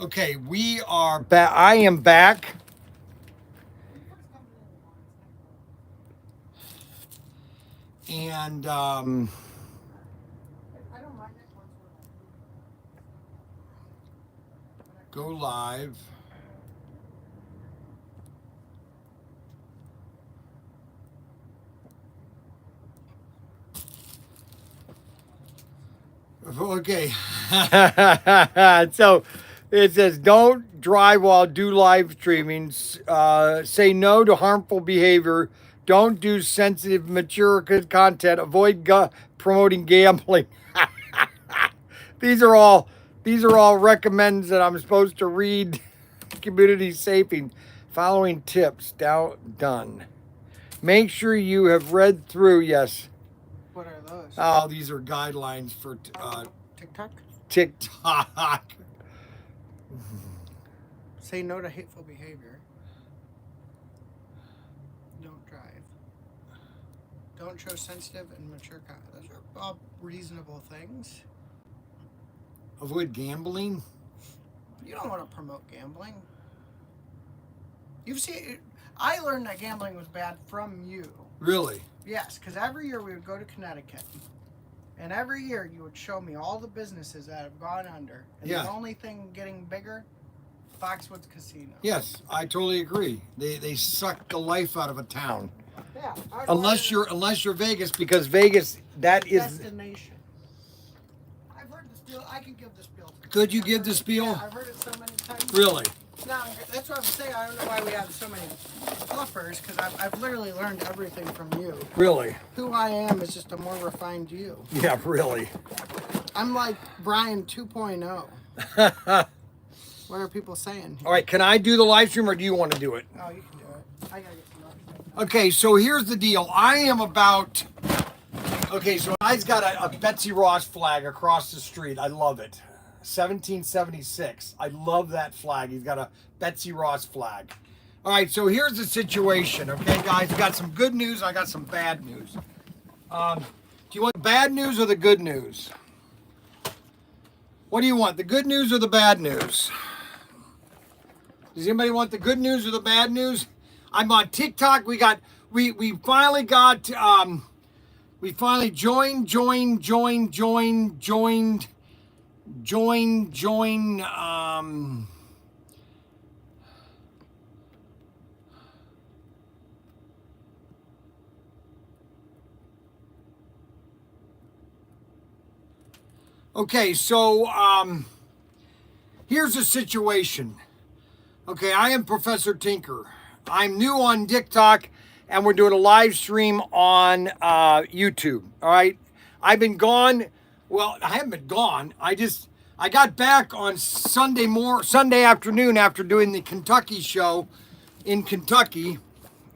Okay, we are back. I am back. And go live. Okay. So it says don't drive while do live streaming. Say no to harmful behavior. Don't do sensitive, mature content. Avoid promoting gambling. These are all recommends that I'm supposed to read. Community safing. Following tips. Done. Make sure you have read through. Yes. What are those? Oh, these are guidelines for TikTok? TikTok. Say no to hateful behavior. Don't drive. Don't show sensitive and mature content. Those are all reasonable things. Avoid gambling. You don't want to promote gambling. You've seen. I learned that gambling was bad from you. Really? Yes, because every year we would go to Connecticut, and every year you would show me all the businesses that have gone under, and Yeah. the only thing getting bigger, Foxwoods Casino. Yes, I totally agree. They suck the life out of a town. Yeah. Unless you're Vegas, because Vegas that is. Destination. I've heard the spiel. I can give the spiel. Could you give the spiel? Yeah, I've heard it so many times. Really? No, that's what I'm saying. I don't know why we have so many offers, because I've literally learned everything from you. Really? Who I am is just a more refined you. Yeah, really. I'm like Bryan 2.0. What are people saying here? All right, can I do the live stream or do you want to do it? Oh, you can do it. I gotta get some other stuff. Okay, so here's the deal. I am about. Okay, so I've got a Betsy Ross flag across the street. I love it. 1776. I love that flag. He's got a Betsy Ross flag. All right, so here's the situation. Okay, guys, we got some good news. I got some bad news. Do you want the bad news or the good news? What do you want, the good news or the bad news? Does anybody want the good news or the bad news? I'm on TikTok. We finally got we finally joined. Okay, so here's the situation. Okay, I am Professor Tinker. I'm new on TikTok, and we're doing a live stream on YouTube. All right, I've been gone. Well, I haven't been gone. I got back on Sunday afternoon after doing the Kentucky show in Kentucky,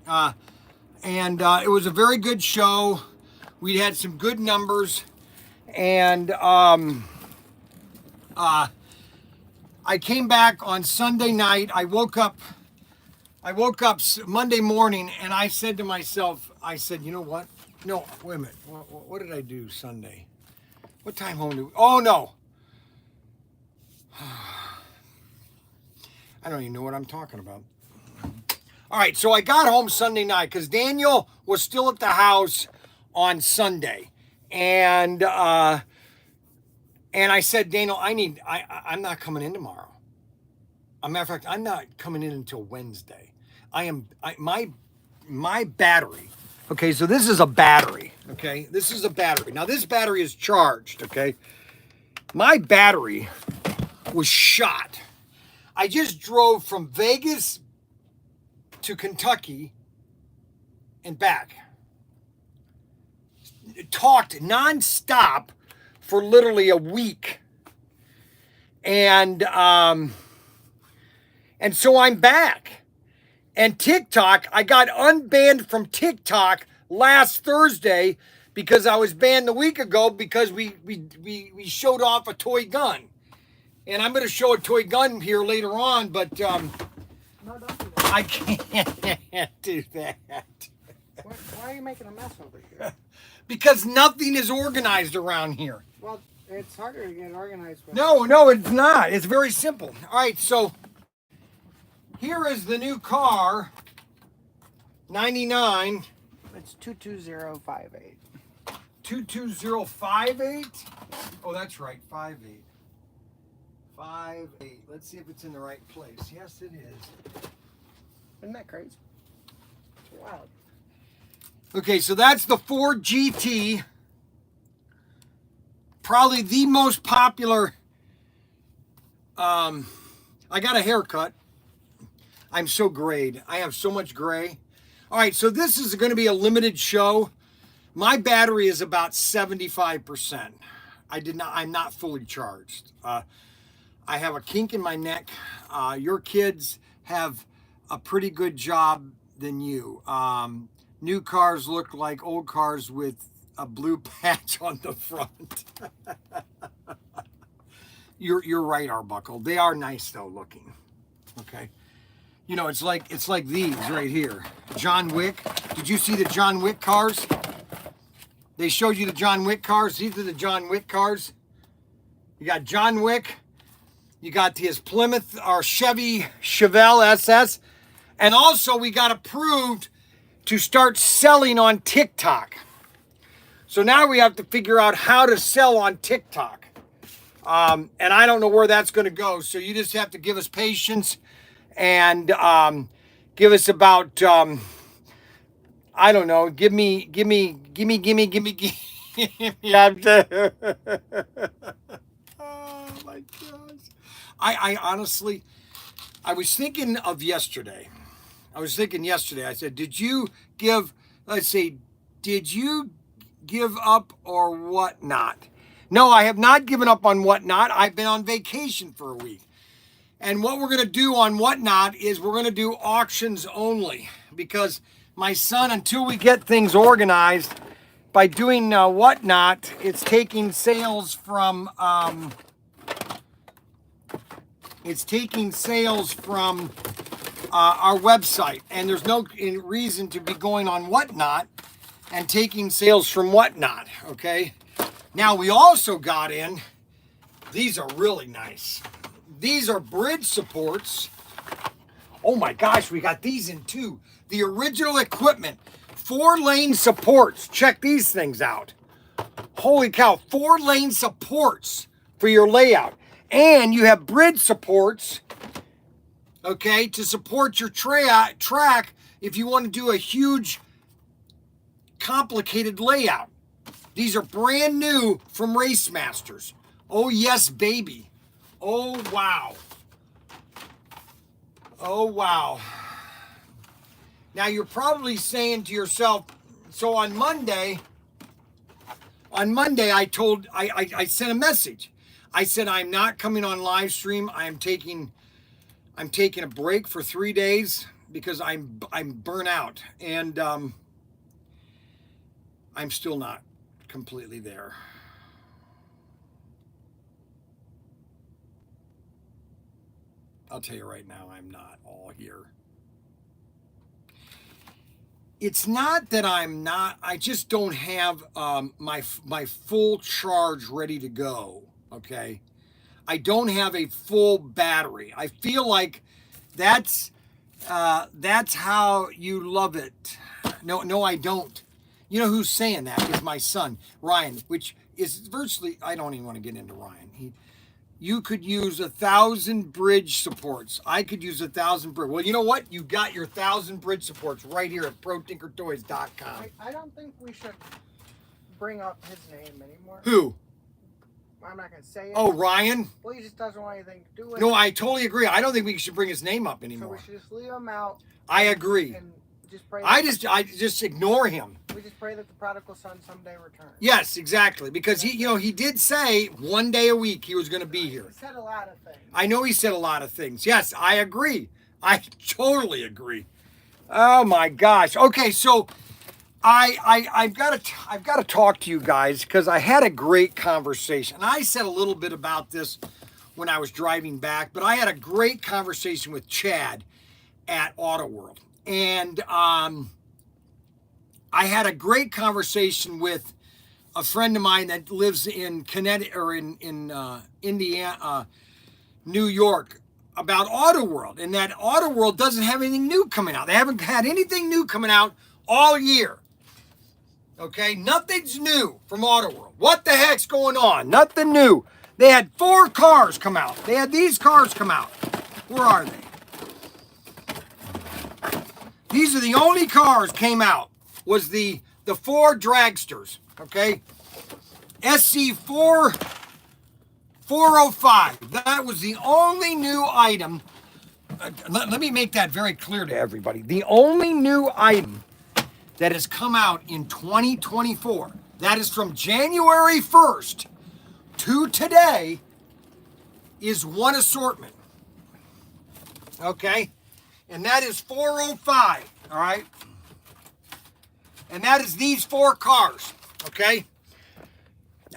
and it was a very good show. We had some good numbers, and I came back on Sunday night. I woke up Monday morning, and I said to myself, I said, you know what? No, wait a minute. What did I do Sunday? What time home do we? Oh, no. I don't even know what I'm talking about. All right, so I got home Sunday night because Daniel was still at the house on Sunday. And I said, Daniel, I'm not coming in tomorrow. As a matter of fact, I'm not coming in until Wednesday. My battery. Okay, so this is a battery. Okay, this is a battery. Now this battery is charged. Okay, my battery was shot. I just drove from Vegas to Kentucky and back. Talked nonstop for literally a week. And so I'm back. And TikTok, I got unbanned from TikTok last Thursday because I was banned a week ago because we showed off a toy gun. And I'm going to show a toy gun here later on, but No, don't do that. I can't do that. Why are you making a mess over here? Because nothing is organized around here. Well, It's harder to get organized with. No, it's not. It's very simple. All right, so here is the new car, 99. It's 22058. 22058. Oh, that's right, 58. 58. Let's see if it's in the right place. Yes, it is. Isn't that crazy? It's wild. Okay, so that's the Ford GT. Probably the most popular. I got a haircut. I'm so grayed. I have so much gray. All right, so this is going to be a limited show. My battery is about 75%. I'm not fully charged. I have a kink in my neck. Your kids have a pretty good job than you. New cars look like old cars with a blue patch on the front. You're right, Arbuckle. They are nice though looking. Okay. You know, it's like these right here. John Wick. Did you see the John Wick cars? They showed you the John Wick cars. These are the John Wick cars. You got John Wick. You got his Plymouth or Chevy Chevelle SS. And also we got approved to start selling on TikTok. So now we have to figure out how to sell on TikTok. And I don't know where that's going to go. So you just have to give us patience and give us about, I don't know, give me. Oh my gosh. I honestly, I was thinking of yesterday. I said, did you give up or whatnot? No, I have not given up on whatnot. I've been on vacation for a week. And what we're going to do on whatnot is we're going to do auctions only because my son, until we get things our by doing whatnot, it's taking sales from our website, and there's no reason to be going on whatnot and taking sales from whatnot. Okay. Now we also got in. These are really nice. These are bridge supports. Oh my gosh, we got these in too. The original equipment, 4-lane supports. Check these things out. Holy cow, 4-lane supports for your layout. And you have bridge supports, okay, to support your track if you want to do a huge, complicated layout. These are brand new from Race Masters. Oh yes, baby. Oh wow. Oh wow. Now you're probably saying to yourself, so on Monday I sent a message. I said, I'm not coming on live stream. I'm taking a break for 3 days because I'm burnt out, and I'm still not completely there. I'll tell you right now, I'm not all here. It's not that I just don't have my full charge ready to go, okay? I don't have a full battery. I feel like that's how you love it. No, I don't. You know who's saying that is my son, Ryan, which is virtually, I don't even want to get into Ryan. You could use 1,000 bridge supports. I could use 1,000 bridge. Well, you know what? You got your 1,000 bridge supports right here at ProTinkerToys.com. I don't think we should bring up his name anymore. Who? I'm not going to say it. Oh, Ryan? Well, he just doesn't want anything to do with it. No, I totally agree. I don't think we should bring his name up anymore. So we should just leave him out. I agree. And just pray I just ignore him. We just pray that the prodigal son someday returns. Yes, exactly. Because he did say 1 day a week he was going to be here. He said a lot of things. I know he said a lot of things. Yes, I agree. I totally agree. Oh my gosh. Okay, so I've got to talk to you guys because I had a great conversation. And I said a little bit about this when I was driving back, but I had a great conversation with Chad at Auto World. And I had a great conversation with a friend of mine that lives in Connecticut or in Indiana, New York, about Auto World, and that Auto World doesn't have anything new coming out. They haven't had anything new coming out all year. Okay, nothing's new from Auto World. What the heck's going on? Nothing new. They had 4 cars come out. They had these cars come out. Where are they? These are the only cars came out. Was the 4 dragsters. Okay, SC4 405. That was the only new item. Let me make that very clear to everybody. The only new item that has come out in 2024, that is from January 1st to today, is one assortment. Okay? And that is 405. All right? And that is these 4 cars. Okay?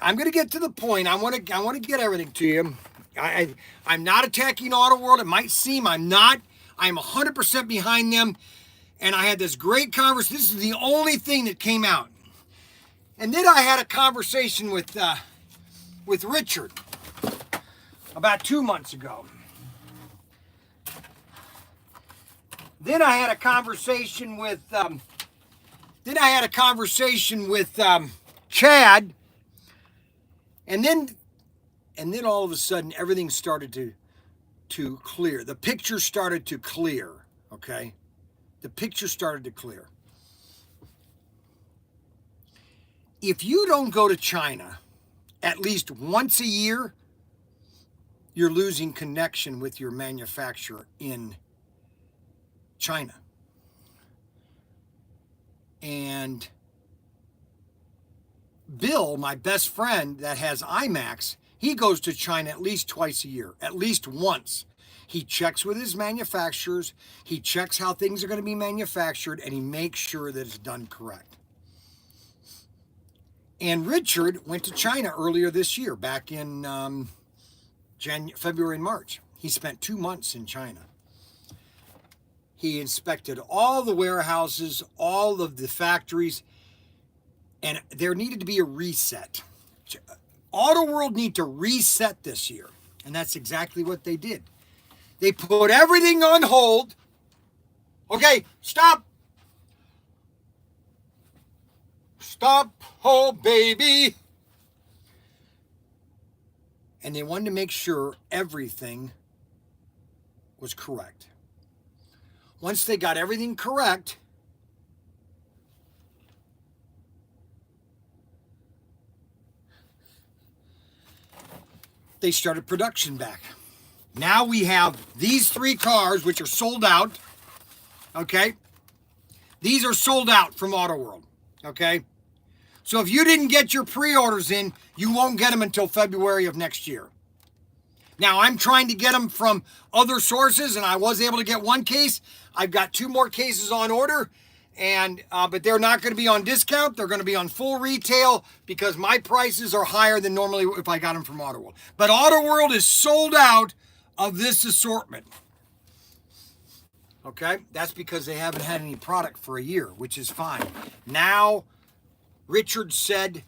I'm going to get to the point. I want to get everything to you. I'm not attacking Auto World. It might seem I'm not. I'm 100% behind them. And I had this great conversation. This is the only thing that came out. And then I had a conversation with Richard about 2 months ago. Then I had a conversation with Chad. And then all of a sudden everything started to clear. The picture started to clear, okay? The picture started to clear. If you don't go to China at least once a year, you're losing connection with your manufacturer in China. And Bill, my best friend that has IMAX, he goes to China at least twice a year, at least once. He checks with his manufacturers, he checks how things are going to be manufactured, and he makes sure that it's done correct. And Richard went to China earlier this year, back in February and March. He spent 2 months in China. He inspected all the warehouses, all of the factories, and there needed to be a reset. Auto World need to reset this year, and that's exactly what they did. They put everything on hold. Okay, stop. Stop, oh baby. And they wanted to make sure everything was correct. Once they got everything correct, they started production back. Now we have these 3 cars, which are sold out. Okay? These are sold out from Auto World. Okay? So if you didn't get your pre-orders in, you won't get them until February of next year. Now, I'm trying to get them from other sources, and I was able to get 1 case. I've got 2 more cases on order, and but they're not going to be on discount. They're going to be on full retail because my prices are higher than normally if I got them from Auto World. But Auto World is sold out of this assortment. Okay? That's because they haven't had any product for a year, which is fine. Now, Richard said,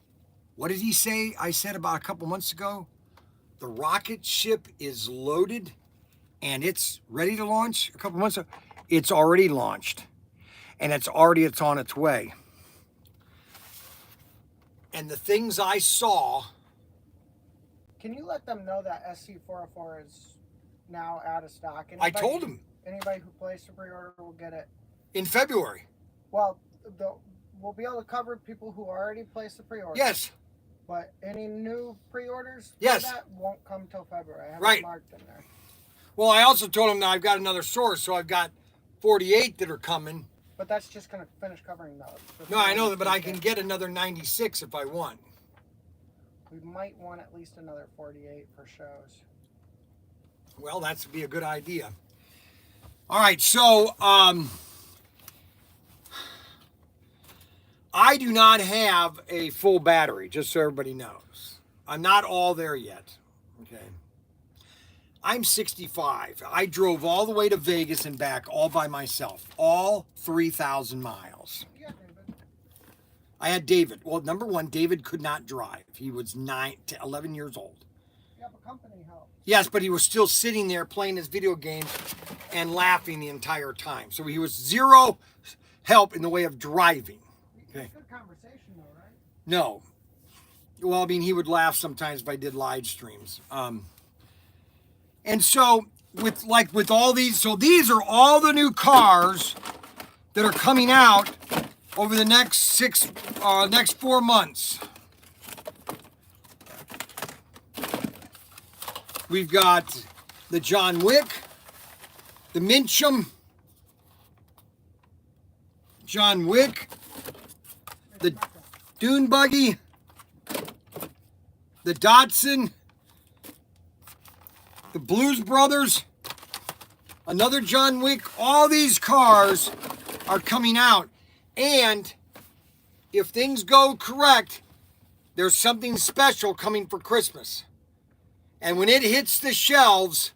what did he say? I said about a couple months ago, the rocket ship is loaded and it's ready to launch a couple months ago. It's already launched and it's on its way. And the things I saw. Can you let them know that SC404 is now out of stock? I told them. Anybody who placed a pre-order will get it in February. Well, we'll be able to cover people who already placed the pre-order. Yes. But any new pre-orders yes. for that won't come till February. I have right. it marked in there. Well, I also told them that I've got another source, so I've got 48 that are coming. But that's just going to finish covering those. No, I know that, but I can get another 96 if I want. We might want at least another 48 for shows. Well, that would be a good idea. All right, so I do not have a full battery, just so everybody knows. I'm not all there yet, okay? I'm 65. I drove all the way to Vegas and back all by myself, all 3,000 miles. Yeah, David. I had David. Well, number one, David could not drive. He was 11 years old. Yeah, but company helped. Yes, but he was still sitting there playing his video games and laughing the entire time. So he was zero help in the way of driving. Okay. Good conversation though, right? No. Well, I mean, he would laugh sometimes if I did live streams. And so with all these, so these are all the new cars that are coming out over the next next 4 months. We've got the John Wick, the Mincham, John Wick, the Dune Buggy, the Datsun, the Blues Brothers, another John Wick. All these cars are coming out. And if things go correct, there's something special coming for Christmas. And when it hits the shelves,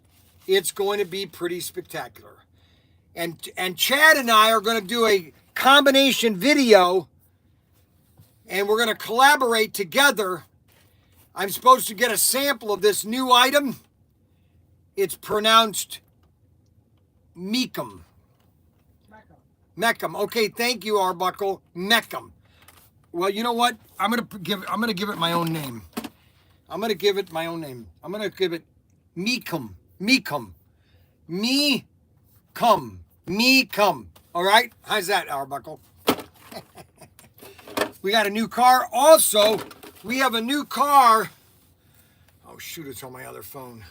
it's going to be pretty spectacular. And Chad and I are going to do a combination video, and we're going to collaborate together. I'm supposed to get a sample of this new item. It's pronounced Meekum. Meckham. Okay, thank you, Arbuckle. Meckham. Well, you know what? I'm gonna give it my own name. I'm gonna give it my own name. I'm gonna give it Meekum. Meekum. Me-cum. Me-cum. All right? How's that, Arbuckle? We got a new car. Also, we have a new car. Oh, shoot, it's on my other phone.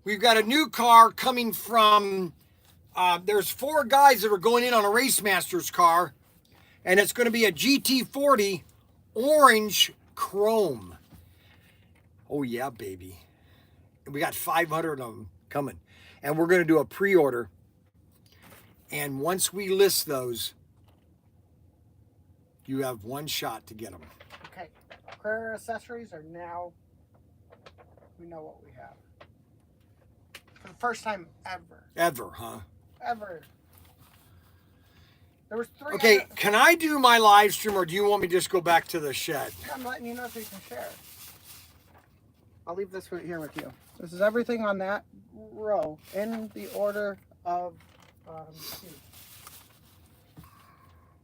We've got a new car coming from... there's 4 guys that are going in on a Race Masters car, and it's going to be a GT40 orange chrome. Oh yeah, baby. We got 500 of them coming, and we're going to do a pre-order. And once we list those, you have one shot to get them. Okay, career accessories are now. We know what we have. For the first time ever. Ever, huh? Ever. There was 3. Okay, can I do my live stream, or do you want me to just go back to the shed? I'm letting you know so you can share. I'll leave this right here with you. This is everything on that row in the order of seats.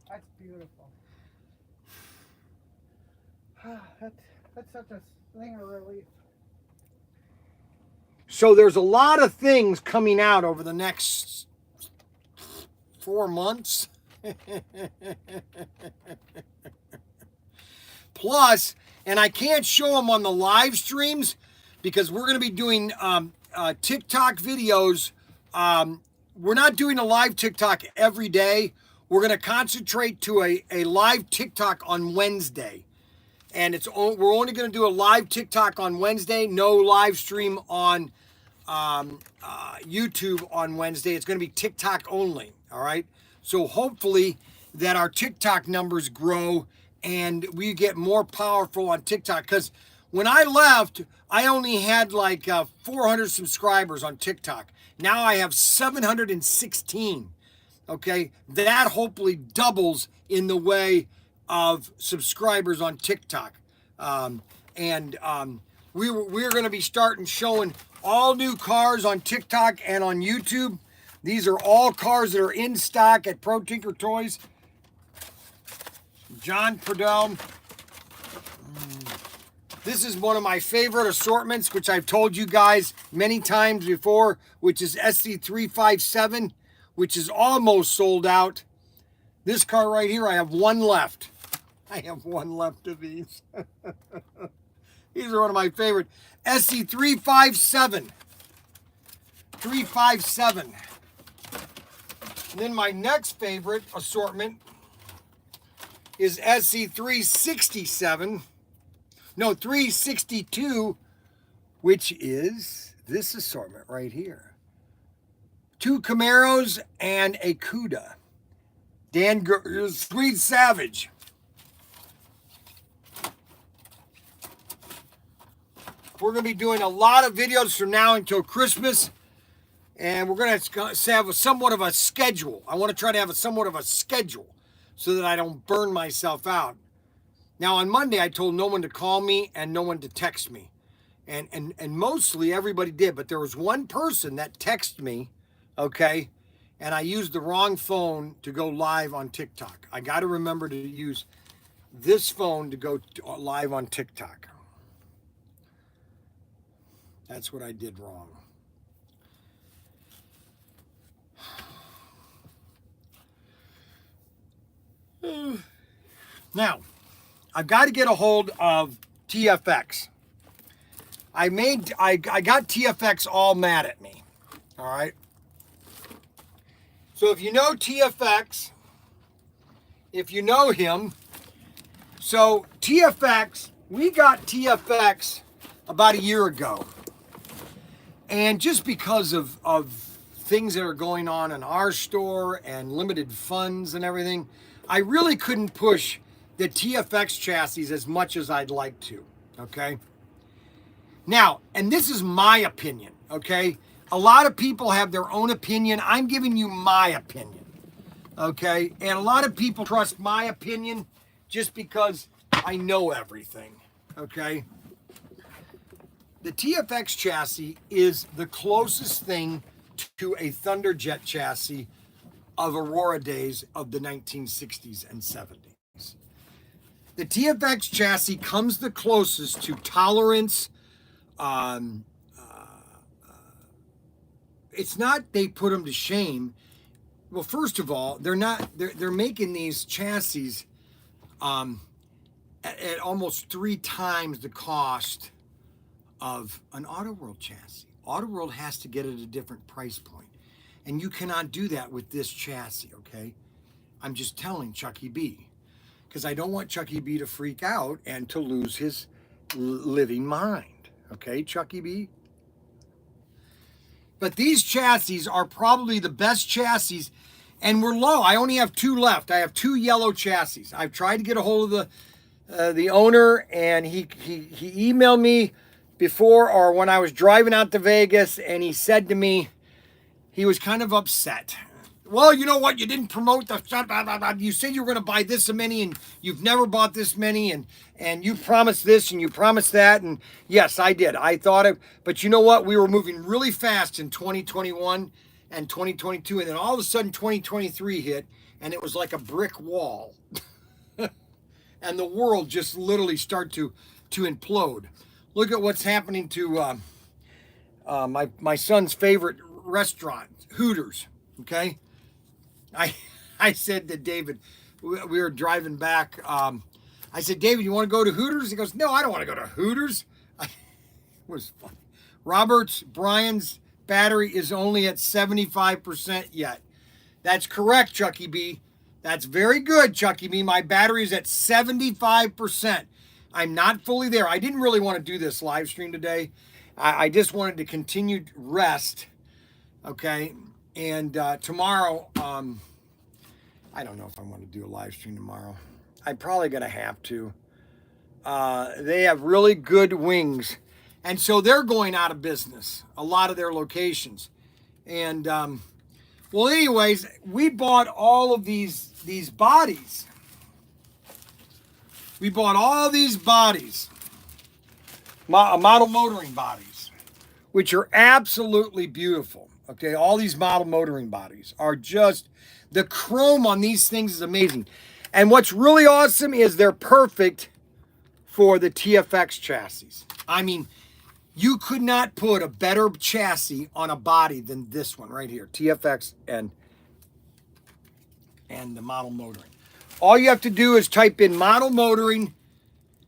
That's beautiful. That's such a thing of relief. So there's a lot of things coming out over the next 4 months. Plus, and I can't show them on the live streams because we're going to be doing TikTok videos. We're not doing a live TikTok every day. We're going to concentrate to a live TikTok on Wednesday. And we're only going to do a live TikTok on Wednesday, no live stream on YouTube on Wednesday. It's going to be TikTok only, all right? So hopefully that our TikTok numbers grow and we get more powerful on TikTok. Because when I left, I only had like 400 subscribers on TikTok. Now I have 716, okay? That hopefully doubles in the way of subscribers on TikTok. We're going to be starting showing all new cars on TikTok and on YouTube. These are all cars that are in stock at ProTinkerToys. John Purdell. This is one of my favorite assortments, which I've told you guys many times before, which is SC357, which is almost sold out. This car right here, I have one left. I have one left of these. These are one of my favorite. SC357. 357. And then my next favorite assortment is SC367. No, 362, which is this assortment right here. 2 Camaros and a Cuda. Sweet Savage. We're going to be doing a lot of videos from now until Christmas. And we're going to have somewhat of a schedule. I want to try to have somewhat of a schedule. so that I don't burn myself out. Now on Monday, I told no one to call me and no one to text me. And mostly everybody did, but there was one person that texted me, okay, and I used the wrong phone to go live on TikTok. I got to remember to use this phone to go live on TikTok. That's what I did wrong. Now, I've got to get a hold of TFX. I got TFX all mad at me. All right. So if you know TFX, if you know him, so TFX, we got TFX about a year ago. And just because of things that are going on in our store and limited funds and everything, I really couldn't push the TFX chassis as much as I'd like to, okay? Now, and this is my opinion, okay? A lot of people have their own opinion. I'm giving you my opinion, okay? And a lot of people trust my opinion just because I know everything, okay? The TFX chassis is the closest thing to a Thunderjet chassis of Aurora days of the 1960s and 70s. The TFX chassis comes the closest to tolerance. It's not they put them to shame. Well, first of all, they're making these chassis at almost 3 times the cost of an Auto World chassis. Auto World has to get at a different price point. And you cannot do that with this chassis, okay? I'm just telling Chucky B. Because I don't want Chucky B to freak out and to lose his living mind. Okay, Chucky B? But these chassis are probably the best chassis, and we're low. I only have 2 left. I have 2 yellow chassis. I've tried to get a hold of the owner, and he emailed me before or when I was driving out to Vegas, and he said to me, he was kind of upset. Well, you know what? You didn't promote the. You said you were going to buy this many, and you've never bought this many, and you promised this and you promised that, and yes, I did. I thought it, but you know what? We were moving really fast in 2021 and 2022, and then all of a sudden 2023 hit, and it was like a brick wall, and the world just literally started to implode. Look at what's happening to my son's favorite restaurant, Hooters. Okay. I said to David, we were driving back. I said, David, you want to go to Hooters? He goes, no, I don't want to go to Hooters. It was funny. Bryan's battery is only at 75% yet. That's correct, Chucky B. That's very good, Chucky B. My battery is at 75%. I'm not fully there. I didn't really want to do this live stream today. I just wanted to continue rest. Okay. And tomorrow, I don't know if I want to do a live stream tomorrow. I'm probably going to have to. They have really good wings. And so they're going out of business, a lot of their locations. And, well, anyways, we bought all of these bodies. We bought all these bodies, model motoring bodies, which are absolutely beautiful. Okay, all these model motoring bodies are just, the chrome on these things is amazing. And what's really awesome is they're perfect for the TFX chassis. I mean, you could not put a better chassis on a body than this one right here, TFX and the model motoring. All you have to do is type in model motoring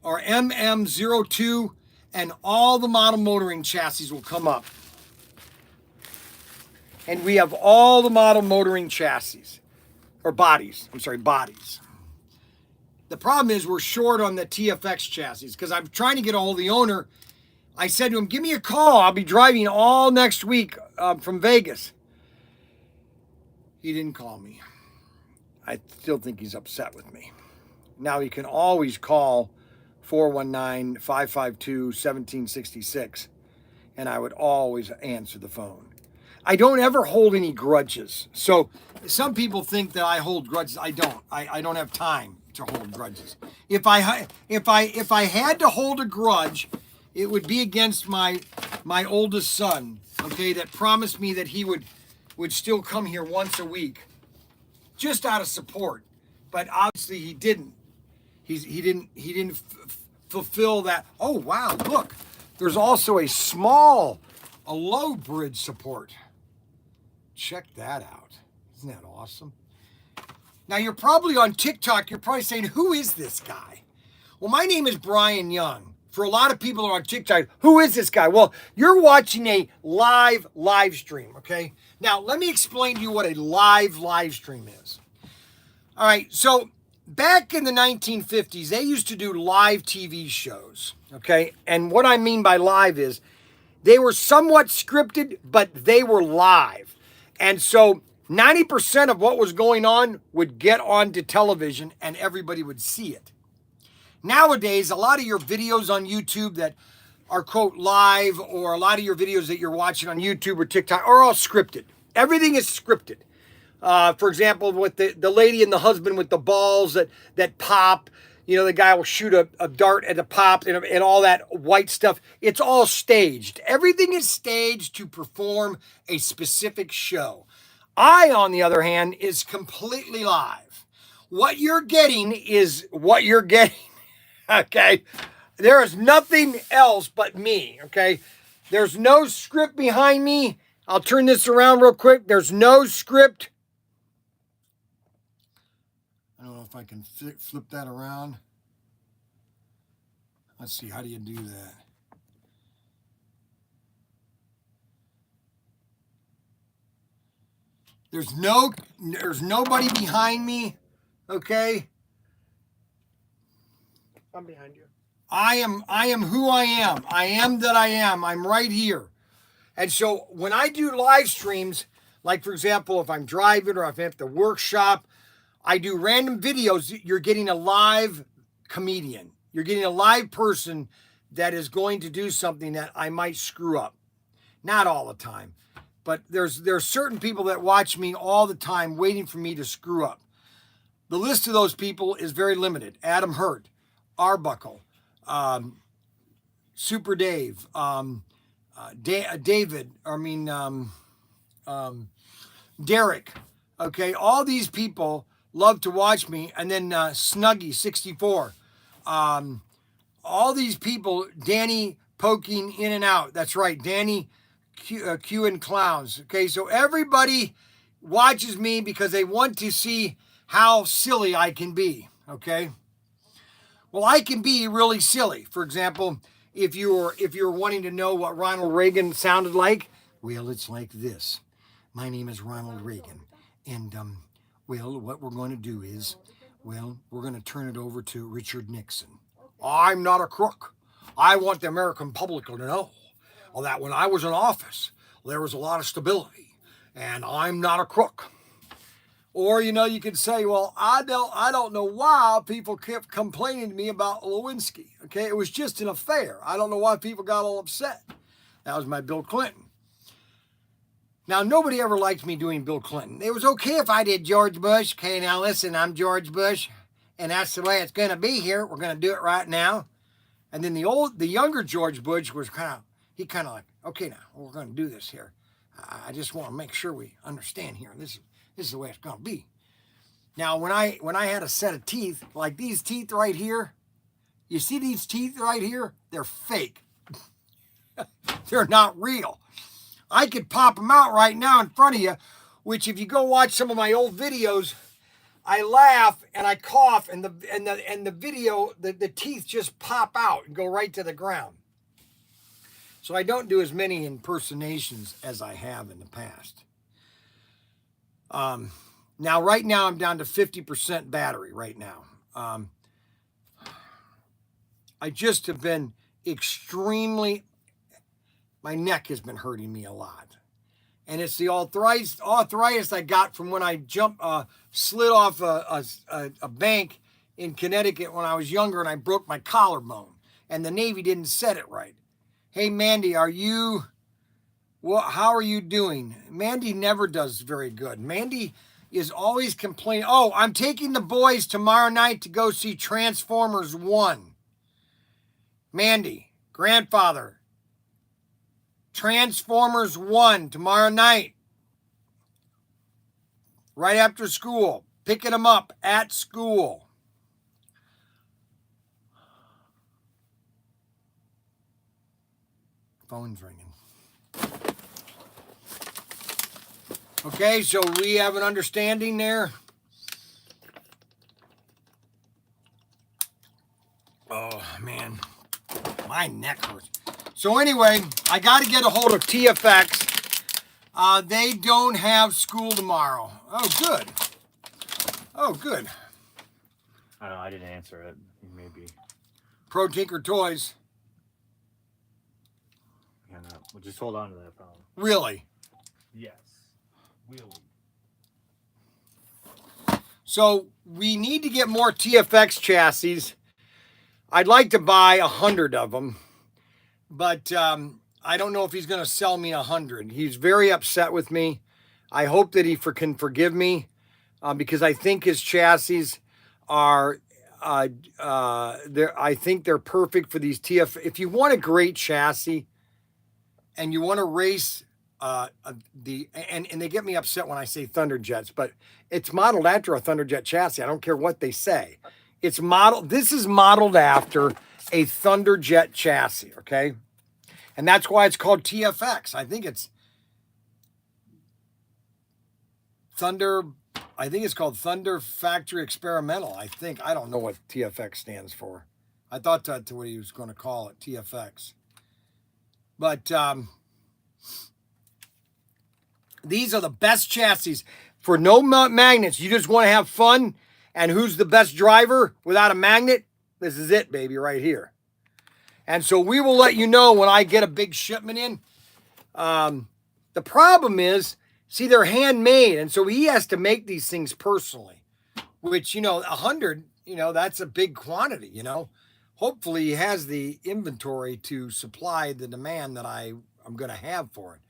or MM02 and all the model motoring chassis will come up. And we have all the model motoring chassis, or bodies. I'm sorry, bodies. The problem is we're short on the TFX chassis because I'm trying to get a hold of the owner. I said to him, give me a call. I'll be driving all next week from Vegas. He didn't call me. I still think he's upset with me. Now he can always call 419-552-1766, and I would always answer the phone. I don't ever hold any grudges. So some people think that I hold grudges. I don't. I don't have time to hold grudges. If I had to hold a grudge, it would be against my oldest son, okay, that promised me that he would still come here once a week, just out of support. But obviously he didn't. He didn't fulfill that. Oh wow, look, there's also a low bridge support. Check that out. Isn't that awesome? Now you're probably on TikTok, you're probably saying, who is this guy? Well, my name is Bryan Young. For a lot of people on TikTok, who is this guy? Well, you're watching a live stream, okay? Now, let me explain to you what a live stream is. All right, so back in the 1950s, they used to do live TV shows, okay? And what I mean by live is they were somewhat scripted, but they were live. And so 90% of what was going on would get onto television and everybody would see it. Nowadays, a lot of your videos on YouTube that are, quote, live, or a lot of your videos that you're watching on YouTube or TikTok are all scripted. Everything is scripted. For example, with the lady and the husband with the balls that pop, you know, the guy will shoot a dart at the pop and all that white stuff. It's all staged. Everything is staged to perform a specific show. I, on the other hand, is completely live. What you're getting is what you're getting. Okay, there is nothing else but me, okay? There's no script behind me. I'll turn this around real quick. There's no script. I don't know if I can flip that around. Let's see, how do you do that? There's nobody behind me, okay? I'm behind you. I am who I am. I am that I am. I'm right here. And so when I do live streams, like for example, if I'm driving or if I'm at the workshop, I do random videos. You're getting a live comedian. You're getting a live person that is going to do something that I might screw up. Not all the time, but there's certain people that watch me all the time waiting for me to screw up. The list of those people is very limited. Adam Hurt, Arbuckle, Super Dave, David, Derek. Okay, all these people love to watch me, and then Snuggy64. All these people, Danny poking in and out. That's right, Danny Q and Clowns. Okay, so everybody watches me because they want to see how silly I can be. Okay. Well, I can be really silly. For example, if you're wanting to know what Ronald Reagan sounded like, well, it's like this. My name is Ronald Reagan, and well, what we're going to do is, well, we're going to turn it over to Richard Nixon. I'm not a crook. I want the American public to know that when I was in office, there was a lot of stability, and I'm not a crook. Or, you know, you could say, well, I don't know why people kept complaining to me about Lewinsky. Okay, it was just an affair. I don't know why people got all upset. That was my Bill Clinton. Now, nobody ever liked me doing Bill Clinton. It was okay if I did George Bush. Okay, now listen, I'm George Bush, and that's the way it's going to be here. We're going to do it right now. And then the younger George Bush was kind of like, okay, now we're going to do this here. I just want to make sure we understand here. This is the way it's going to be. Now, when I had a set of teeth, like these teeth right here, you see these teeth right here? They're fake. They're not real. I could pop them out right now in front of you, which if you go watch some of my old videos, I laugh and I cough and the video, the teeth just pop out and go right to the ground. So I don't do as many impersonations as I have in the past. Now, right now, I'm down to 50% battery right now. I just have been my neck has been hurting me a lot. And it's the arthritis I got from when I slid off a bank in Connecticut when I was younger and I broke my collarbone. And the Navy didn't set it right. Hey, Mandy, are you Well, how are you doing? Mandy never does very good. Mandy is always complaining. Oh, I'm taking the boys tomorrow night to go see Transformers 1. Mandy, grandfather, Transformers 1 tomorrow night. Right after school. Picking them up at school. Phone's ringing. Okay, so we have an understanding there. Oh, man. My neck hurts. So anyway, I got to get a hold of TFX. They don't have school tomorrow. Oh, good. Oh, good. I don't know. I didn't answer it. Maybe. ProTinkerToys. Yeah, no. Well, just hold on to that phone. Really? Yes. Really. So we need to get more TFX chassis. I'd like to buy 100 of them, but I don't know if he's going to sell me 100. He's very upset with me. I hope that he can forgive me because I think his chassis are. I think they're perfect for these TF. If you want a great chassis, and you want to race and they get me upset when I say Thunderjets, but it's modeled after a Thunderjet chassis. I don't care what they say. It's modeled. This is modeled after a Thunderjet chassis, okay? And that's why it's called TFX. I think it's Thunder. I think it's called Thunder Factory Experimental. I think. I don't know what TFX stands for. I thought that's what he was going to call it, TFX. But these are the best chassis for no magnets. You just want to have fun. And who's the best driver without a magnet? This is it, baby, right here. And so we will let you know when I get a big shipment in. The problem is, see, they're handmade. And so he has to make these things personally, which, 100, that's a big quantity, Hopefully he has the inventory to supply the demand that I'm going to have for it.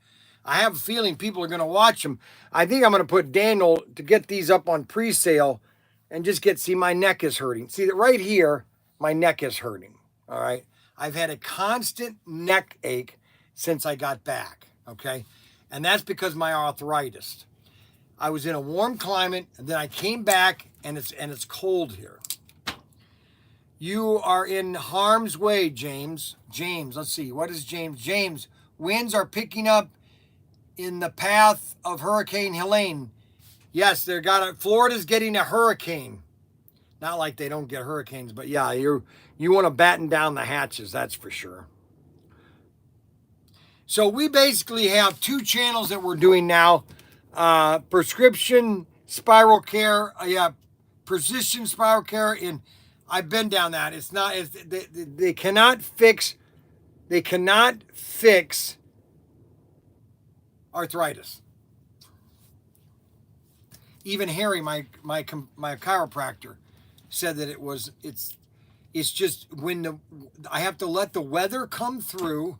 I have a feeling people are going to watch them. I think I'm going to put Daniel to get these up on pre-sale and just see, my neck is hurting. See that right here, my neck is hurting. All right. I've had a constant neck ache since I got back. Okay. And that's because my arthritis. I was in a warm climate and then I came back and it's cold here. You are in harm's way, James. James, let's see. What is James? James, winds are picking up in the path of Hurricane Helene. Yes, Florida's getting a hurricane. Not like they don't get hurricanes, but yeah, you want to batten down the hatches, that's for sure. So we basically have 2 channels that we're doing now. Prescription spiral care, precision spiral care I've been down that. It's not. They cannot fix. They cannot fix arthritis. Even Harry, my chiropractor, said that it's just when I have to let the weather come through,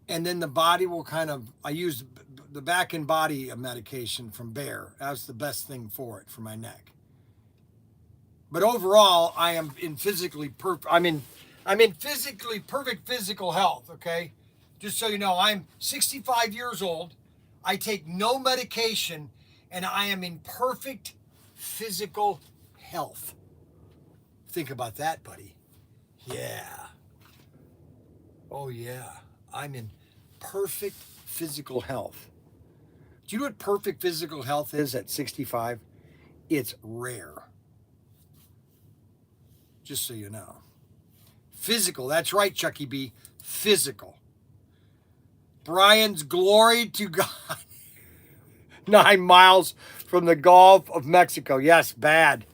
and then the body will kind of. I use the back and body medication from Bayer. That's the best thing for my neck. But overall, I am in physically perfect. I'm in physically perfect physical health. Okay, just so you know, I'm 65 years old. I take no medication, and I am in perfect physical health. Think about that, buddy. Yeah. Oh yeah, I'm in perfect physical health. Do you know what perfect physical health is at 65? It's rare. Just so you know. Physical, that's right, Chucky B. Physical. Bryan's glory to God. 9 miles from the Gulf of Mexico. Yes, bad.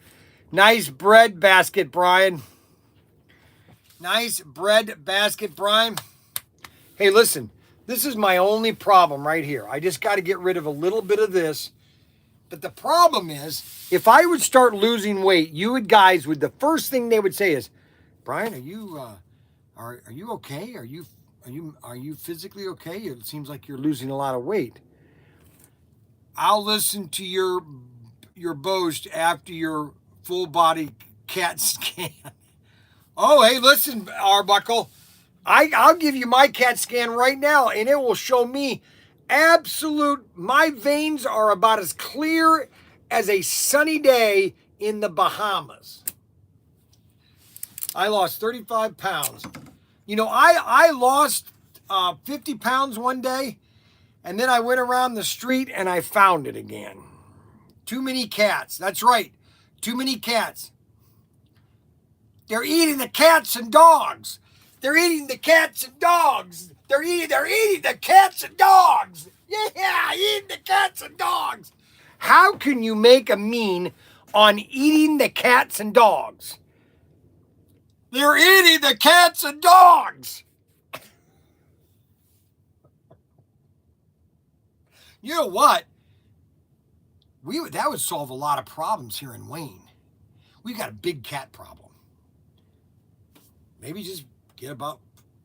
Nice bread basket, Bryan. Nice bread basket, Bryan. Hey, listen, this is my only problem right here. I just got to get rid of a little bit of this. But the problem is, if I would start losing weight, the first thing they would say is, Bryan, are you okay? Are Are you physically okay? It seems like you're losing a lot of weight. I'll listen to your boast after your full body CAT scan. Oh, hey, listen, Arbuckle. I'll give you my CAT scan right now, and it will show me my veins are about as clear as a sunny day in the Bahamas. I lost 35 pounds. You know, I lost 50 pounds one day, and then I went around the street and I found it again. Too many cats. That's right. Too many cats. They're eating the cats and dogs. They're eating the cats and dogs. They're eating the cats and dogs. Yeah, eating the cats and dogs. How can you make a meme on eating the cats and dogs? They're eating the cats and dogs. You know what? That would solve a lot of problems here in Wayne. We got a big cat problem. Maybe just get about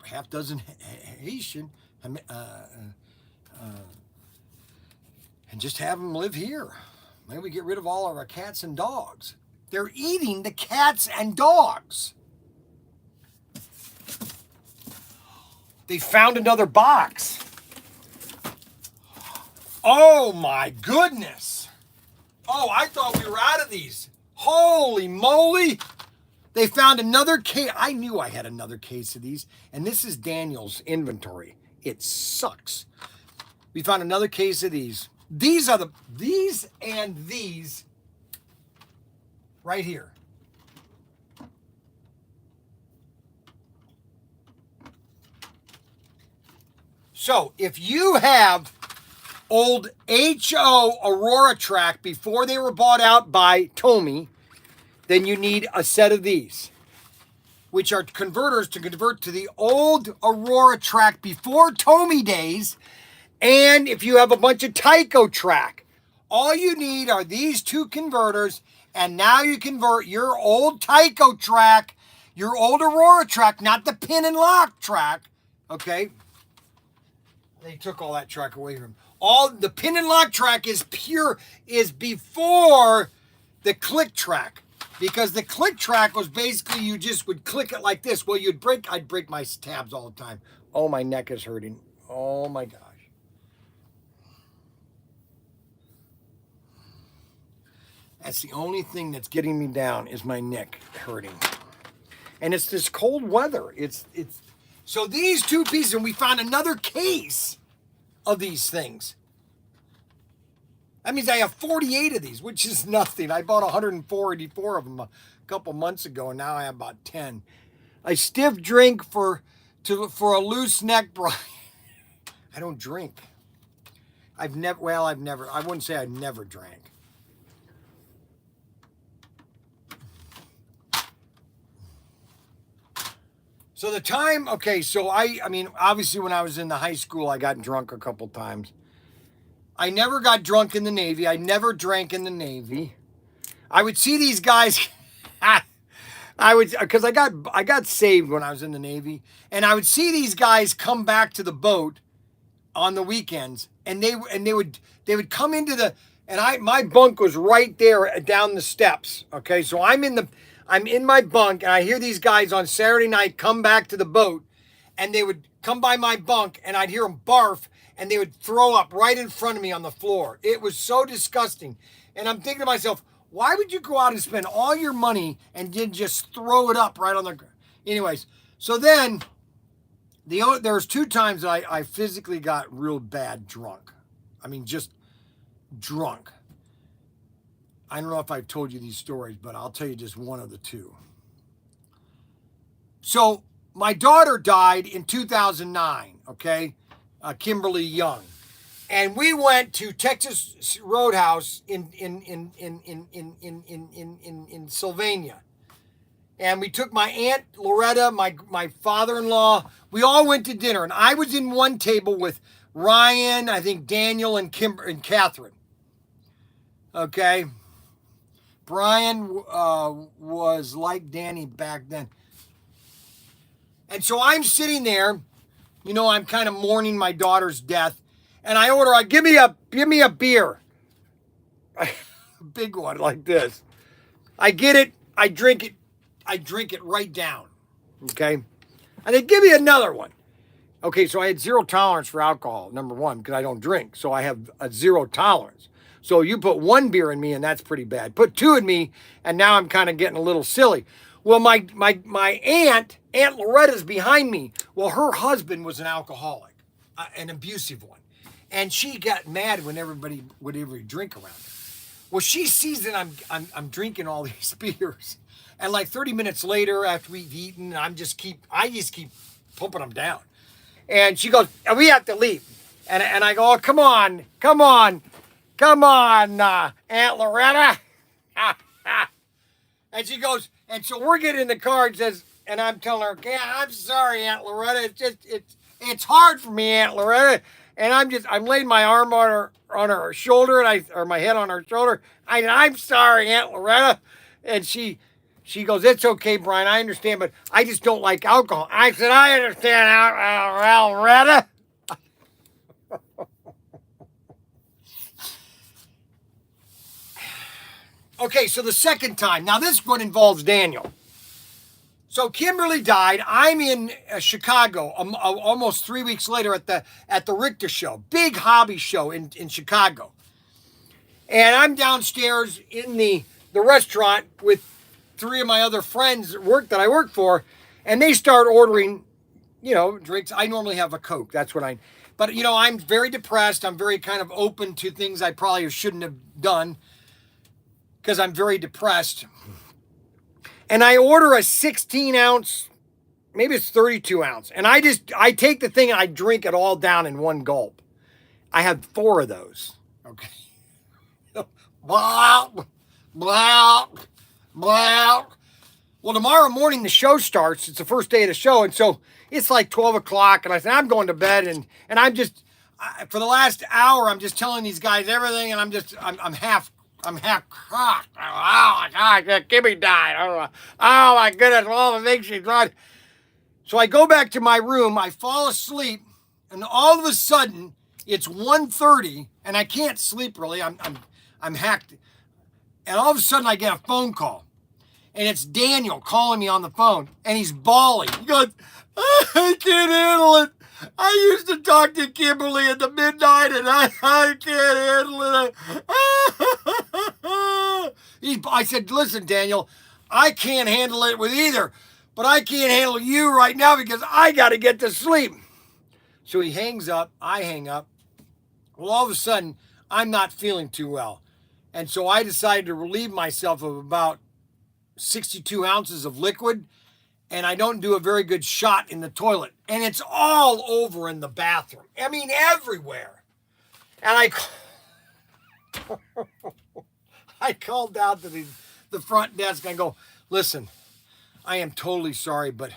half dozen Haitian and just have them live here. Maybe we get rid of all of our cats and dogs. They're eating the cats and dogs. They found another box. Oh my goodness. Oh, I thought we were out of these. Holy moly. They found another case. I knew I had another case of these. And this is Daniel's inventory. It sucks. We found another case of these. These and these right here. So if you have old HO Aurora Track before they were bought out by Tomy, then you need a set of these, which are converters to convert to the old Aurora Track before Tomy days. And if you have a bunch of Tyco Track, all you need are these two converters, and now you convert your old Tyco Track, your old Aurora Track, not the pin and lock track, okay? They took all that track away from him. All the pin and lock track is before the click track, because the click track was basically you just would click it like this. Well, I'd break my tabs all the time. Oh, my neck is hurting. Oh my gosh. That's the only thing that's getting me down is my neck hurting. And it's this cold weather. So these two pieces, and we found another case of these things. That means I have 48 of these, which is nothing. I bought 144 of them a couple months ago, and now I have about 10. A stiff drink for a loose neck, Bryan. I don't drink. I wouldn't say I've never drank. So the time, okay, so I mean, obviously when I was in the high school, I got drunk a couple times. I never got drunk in the Navy. I never drank in the Navy. I would see these guys, because I got saved when I was in the Navy, and I would see these guys come back to the boat on the weekends, and they would come into my bunk was right there down the steps. Okay, so I'm in my bunk, and I hear these guys on Saturday night come back to the boat, and they would come by my bunk, and I'd hear them barf, and they would throw up right in front of me on the floor. It was so disgusting. And I'm thinking to myself, why would you go out and spend all your money and then just throw it up right on the ground? Anyways, so then there's two times that I physically got real bad drunk. I mean, just drunk. I don't know if I've told you these stories, but I'll tell you just one of the two. So my daughter died in 2009, okay? Kimberly Young. And we went to Texas Roadhouse in Sylvania. And we took my Aunt Loretta, my father-in-law. We all went to dinner. And I was in one table with Ryan, I think Daniel, and Catherine. Okay? Bryan was like Danny back then. And so I'm sitting there You know, I'm kind of mourning my daughter's death. And I order, give me a beer. Big one like this. I get it, I drink it right down. Okay? And they give me another one. Okay, so I had zero tolerance for alcohol, number one, because I don't drink. So I have a zero tolerance. So you put one beer in me, and that's pretty bad. Put two in me, and now I'm kind of getting a little silly. Well, my Aunt Loretta's behind me. Well, her husband was an alcoholic, an abusive one. And she got mad when everybody would ever drink around her. Well, she sees that I'm drinking all these beers. And like 30 minutes later, after we've eaten, I just keep pumping them down. And she goes, we have to leave. And I go, oh, come on, Aunt Loretta. And she goes, and so we're getting in the car and says, and I'm telling her, okay, I'm sorry, Aunt Loretta. It's hard for me, Aunt Loretta. And I'm laying my arm on her shoulder, or my head on her shoulder. I'm sorry, Aunt Loretta. And she goes, it's okay, Bryan, I understand, but I just don't like alcohol. I said, I understand, Aunt Loretta. Okay, so the second time. Now this one involves Daniel. So Kimberly died. I'm in Chicago almost 3 weeks later at the Richter show. Big hobby show in Chicago. And I'm downstairs in the restaurant with three of my other friends that I work for, and they start ordering, drinks. I normally have a Coke. That's what but I'm very depressed. I'm very kind of open to things I probably shouldn't have done because I'm very depressed. And I order a 16 ounce, maybe it's 32 ounce. And I take the thing and I drink it all down in one gulp. I have 4 of those. Okay. Blah, blah, blah. Well, tomorrow morning the show starts. It's the first day of the show. And so it's like 12 o'clock. And I said, I'm going to bed. And I'm just, for the last hour, I'm just telling these guys everything. And I'm half cocked. Oh my God, Kimmy died. Oh my goodness, all the things she's done. So I go back to my room, I fall asleep, and all of a sudden it's 1:30, and I can't sleep really. I'm hacked. And all of a sudden I get a phone call. And it's Daniel calling me on the phone, and he's bawling. He goes, I can't handle it. I used to talk to Kimberly at the midnight, and I can't handle it. I said, listen, Daniel, I can't handle it with either, but I can't handle you right now because I got to get to sleep. So he hangs up. I hang up. Well, all of a sudden, I'm not feeling too well. And so I decided to relieve myself of about 62 ounces of liquid, and I don't do a very good shot in the toilet. And it's all over in the bathroom. I mean, everywhere. And I called down to the front desk. I go, listen, I am totally sorry, but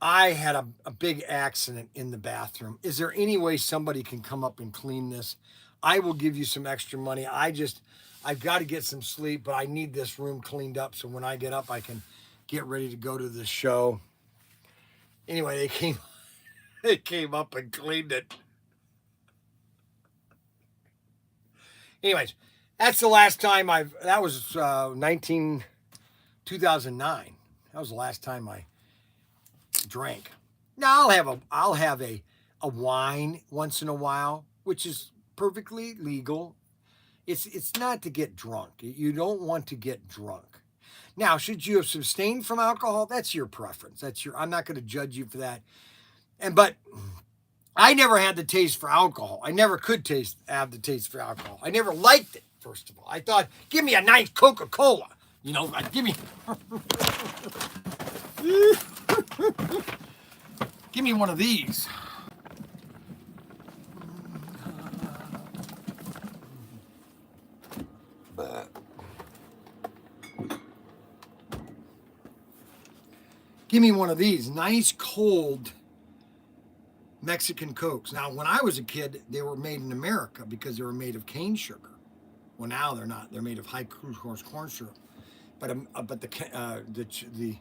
I had a big accident in the bathroom. Is there any way somebody can come up and clean this? I will give you some extra money. I've got to get some sleep, but I need this room cleaned up so when I get up, I can get ready to go to the show. Anyway, they came up and cleaned it. Anyways, that's the last time that was 2009. That was the last time I drank. Now I'll have a wine once in a while, which is perfectly legal. It's not to get drunk. You don't want to get drunk. Now, should you have abstained from alcohol? That's your preference. I'm not going to judge you for that. But I never had the taste for alcohol. I never could have the taste for alcohol. I never liked it, first of all. I thought, give me a nice Coca-Cola. Give me... give me one of these. Give me one of these nice cold Mexican Cokes. Now, when I was a kid, they were made in America because they were made of cane sugar. Well, now they're not. They're made of high fructose corn syrup. But the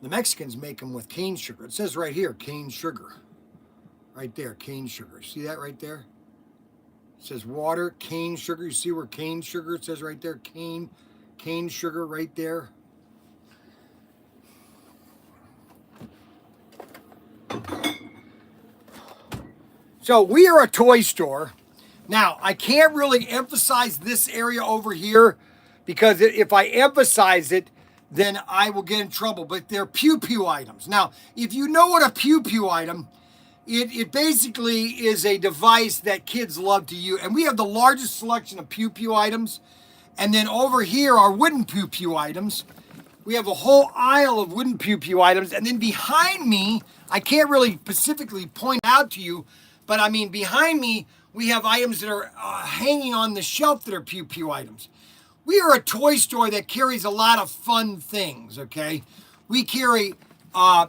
Mexicans make them with cane sugar. It says right here, cane sugar. Right there, cane sugar. See that right there? It says water, cane sugar. You see where cane sugar, it says right there, cane sugar right there. So we are a toy store. Now, I can't really emphasize this area over here because if I emphasize it, then I will get in trouble. But they're pew-pew items. Now, if you know what a pew-pew item, it basically is a device that kids love to use. And we have the largest selection of pew-pew items. And then over here are wooden pew-pew items. We have a whole aisle of wooden pew-pew items. And then behind me, I can't really specifically point out to you, but I mean, behind me, we have items that are hanging on the shelf that are pew-pew items. We are a toy store that carries a lot of fun things, okay? We carry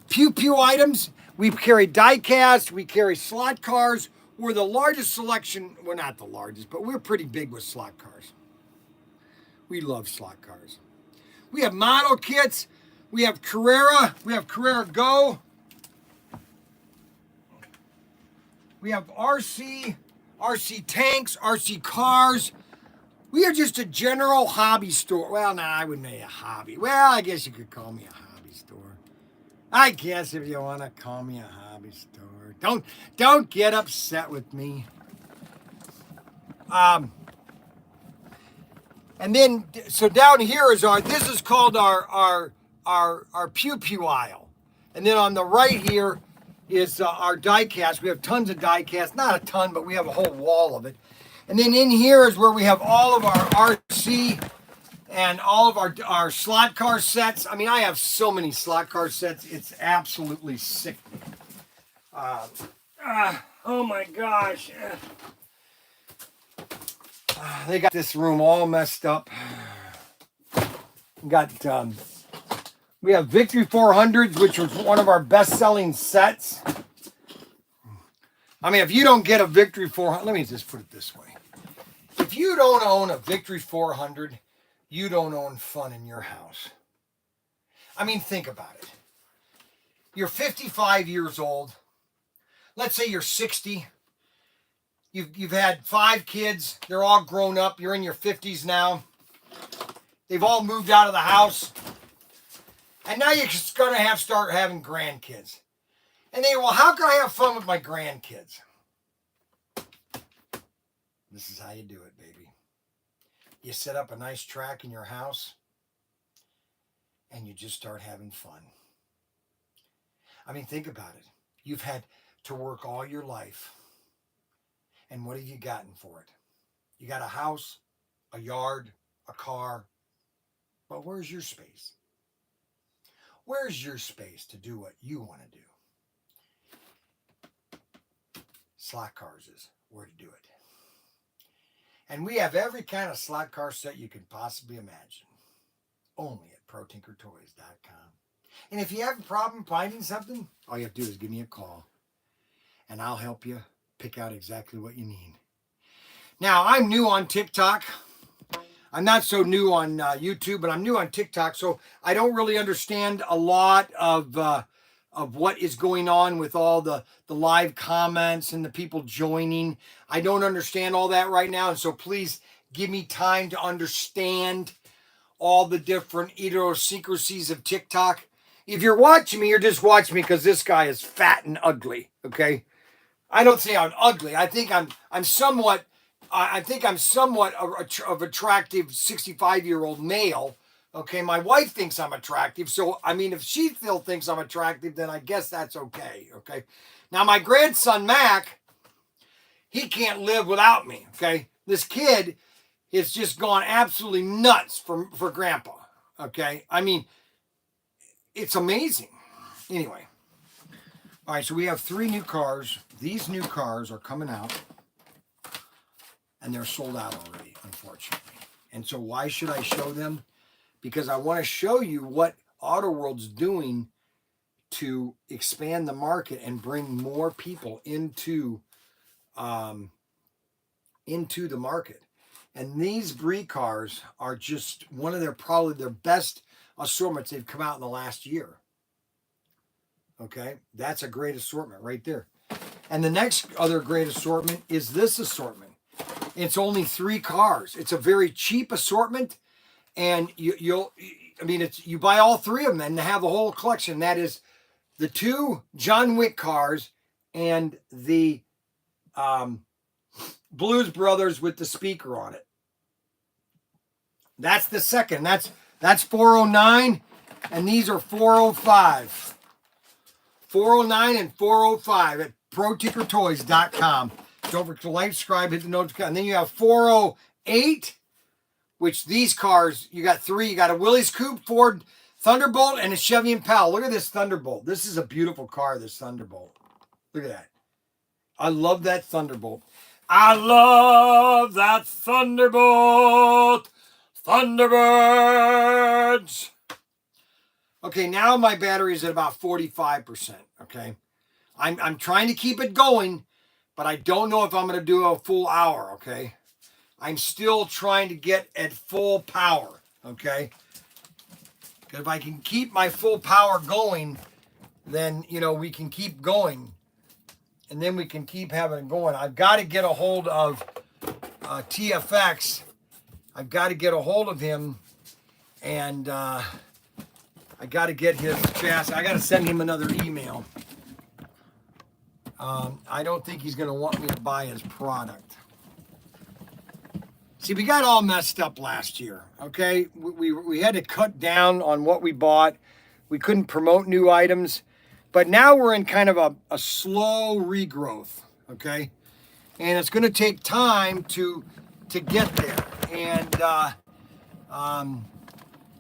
pew-pew items. We carry die-cast. We carry slot cars. We're the largest selection. We're not the largest, but we're pretty big with slot cars. We love slot cars. We have model kits. We have Carrera. We have Carrera Go. We have RC tanks, RC cars. We are just a general hobby store. Well, no, I wouldn't say a hobby. Well, I guess you could call me a hobby store. I guess if you want to call me a hobby store. Don't get upset with me. And then, so down here is this is called our pew-pew aisle. And then on the right here is our die-cast. We have tons of die-cast. Not a ton, but we have a whole wall of it. And then in here is where we have all of our RC and all of our slot car sets. I mean, I have so many slot car sets. It's absolutely sickening. Oh my gosh. They got this room all messed up. We have Victory 400s, which was one of our best-selling sets. I mean, if you don't get a Victory 400, let me just put it this way. If you don't own a Victory 400, you don't own fun in your house. I mean, think about it. You're 55 years old. Let's say you're 60. You've had 5 kids. They're all grown up. You're in your 50s now. They've all moved out of the house. And now you're just going to start having grandkids. And they go, well, how can I have fun with my grandkids? This is how you do it, baby. You set up a nice track in your house, and you just start having fun. I mean, think about it. You've had to work all your life. And what have you gotten for it? You got a house, a yard, a car. But where's your space? Where's your space to do what you want to do? Slot cars is where to do it. And we have every kind of slot car set you can possibly imagine. Only at ProTinkerToys.com. And if you have a problem finding something, all you have to do is give me a call. And I'll help you pick out exactly what you need. Now, I'm new on TikTok. I'm not so new on YouTube, but I'm new on TikTok, so I don't really understand a lot of what is going on with all the live comments and the people joining. I don't understand all that right now, and so please give me time to understand all the different idiosyncrasies of TikTok. If you're watching me, you're just watching me because this guy is fat and ugly, okay? I don't say I'm ugly. I think I'm somewhat of attractive 65-year-old male. Okay, my wife thinks I'm attractive. So, I mean, if she still thinks I'm attractive, then I guess that's okay. Okay. Now, my grandson, Mac, he can't live without me. Okay. This kid has just gone absolutely nuts for Grandpa. Okay. I mean, it's amazing. Anyway. All right. So we have 3 new cars. These new cars are coming out. And they're sold out already, unfortunately. And so why should I show them? Because I want to show you what Auto World's doing to expand the market and bring more people into the market. And these Brie cars are just one of probably their best assortments they've come out in the last year. Okay, that's a great assortment right there. And the next other great assortment is this assortment. It's only 3 cars. It's a very cheap assortment, and you buy all 3 of them and have the whole collection. That is the 2 John Wick cars and the Blues Brothers with the speaker on it. That's the second. That's 409, and these are 405. 409 and 405 at ProTinkerToys.com. Don't forget to like, subscribe, hit the notification. And then you have 408, which these cars, you got 3. You got a Willys Coupe, Ford Thunderbolt, and a Chevy Impala. Look at this Thunderbolt. This is a beautiful car, this Thunderbolt. Look at that. I love that Thunderbolt. I love that Thunderbolt. Thunderbirds. Okay, now my battery is at about 45%, okay? I'm trying to keep it going, but I don't know if I'm going to do a full hour, okay? I'm still trying to get at full power, okay? Because if I can keep my full power going, then, we can keep going. And then we can keep having it going. I've got to get a hold of TFX. I've got to get a hold of him, and I got to get his chassis. I got to send him another email. I don't think he's going to want me to buy his product. See, we got all messed up last year, okay? We had to cut down on what we bought. We couldn't promote new items. But now we're in kind of a slow regrowth, okay? And it's going to take time to get there. And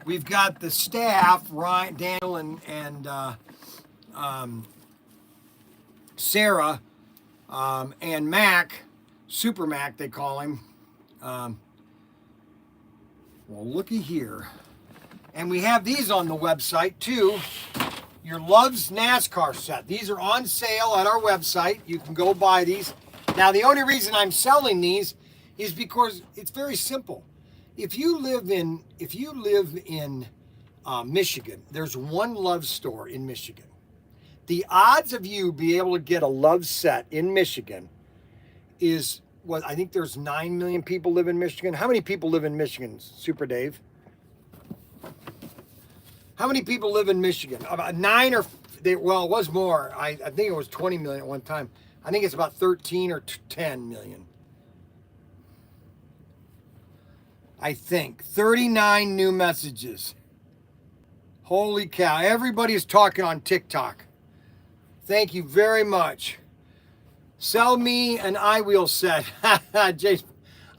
we've got the staff, Ryan, Daniel, and Sarah, and Mac, Super Mac, they call him. Well, looky here. And we have these on the website, too. Your Loves NASCAR set. These are on sale at our website. You can go buy these. Now, the only reason I'm selling these is because it's very simple. If you live in Michigan, there's one Loves store in Michigan. The odds of you be able to get a Loves set in Michigan is what I think there's 9 million people live in Michigan. How many people live in Michigan, Super Dave? How many people live in Michigan? About 9 or, well, it was more. I think it was 20 million at one time. I think it's about 13 or 10 million. I think. 39 new messages. Holy cow. Everybody's talking on TikTok. Thank you very much. Sell me an iWheel set. Jason,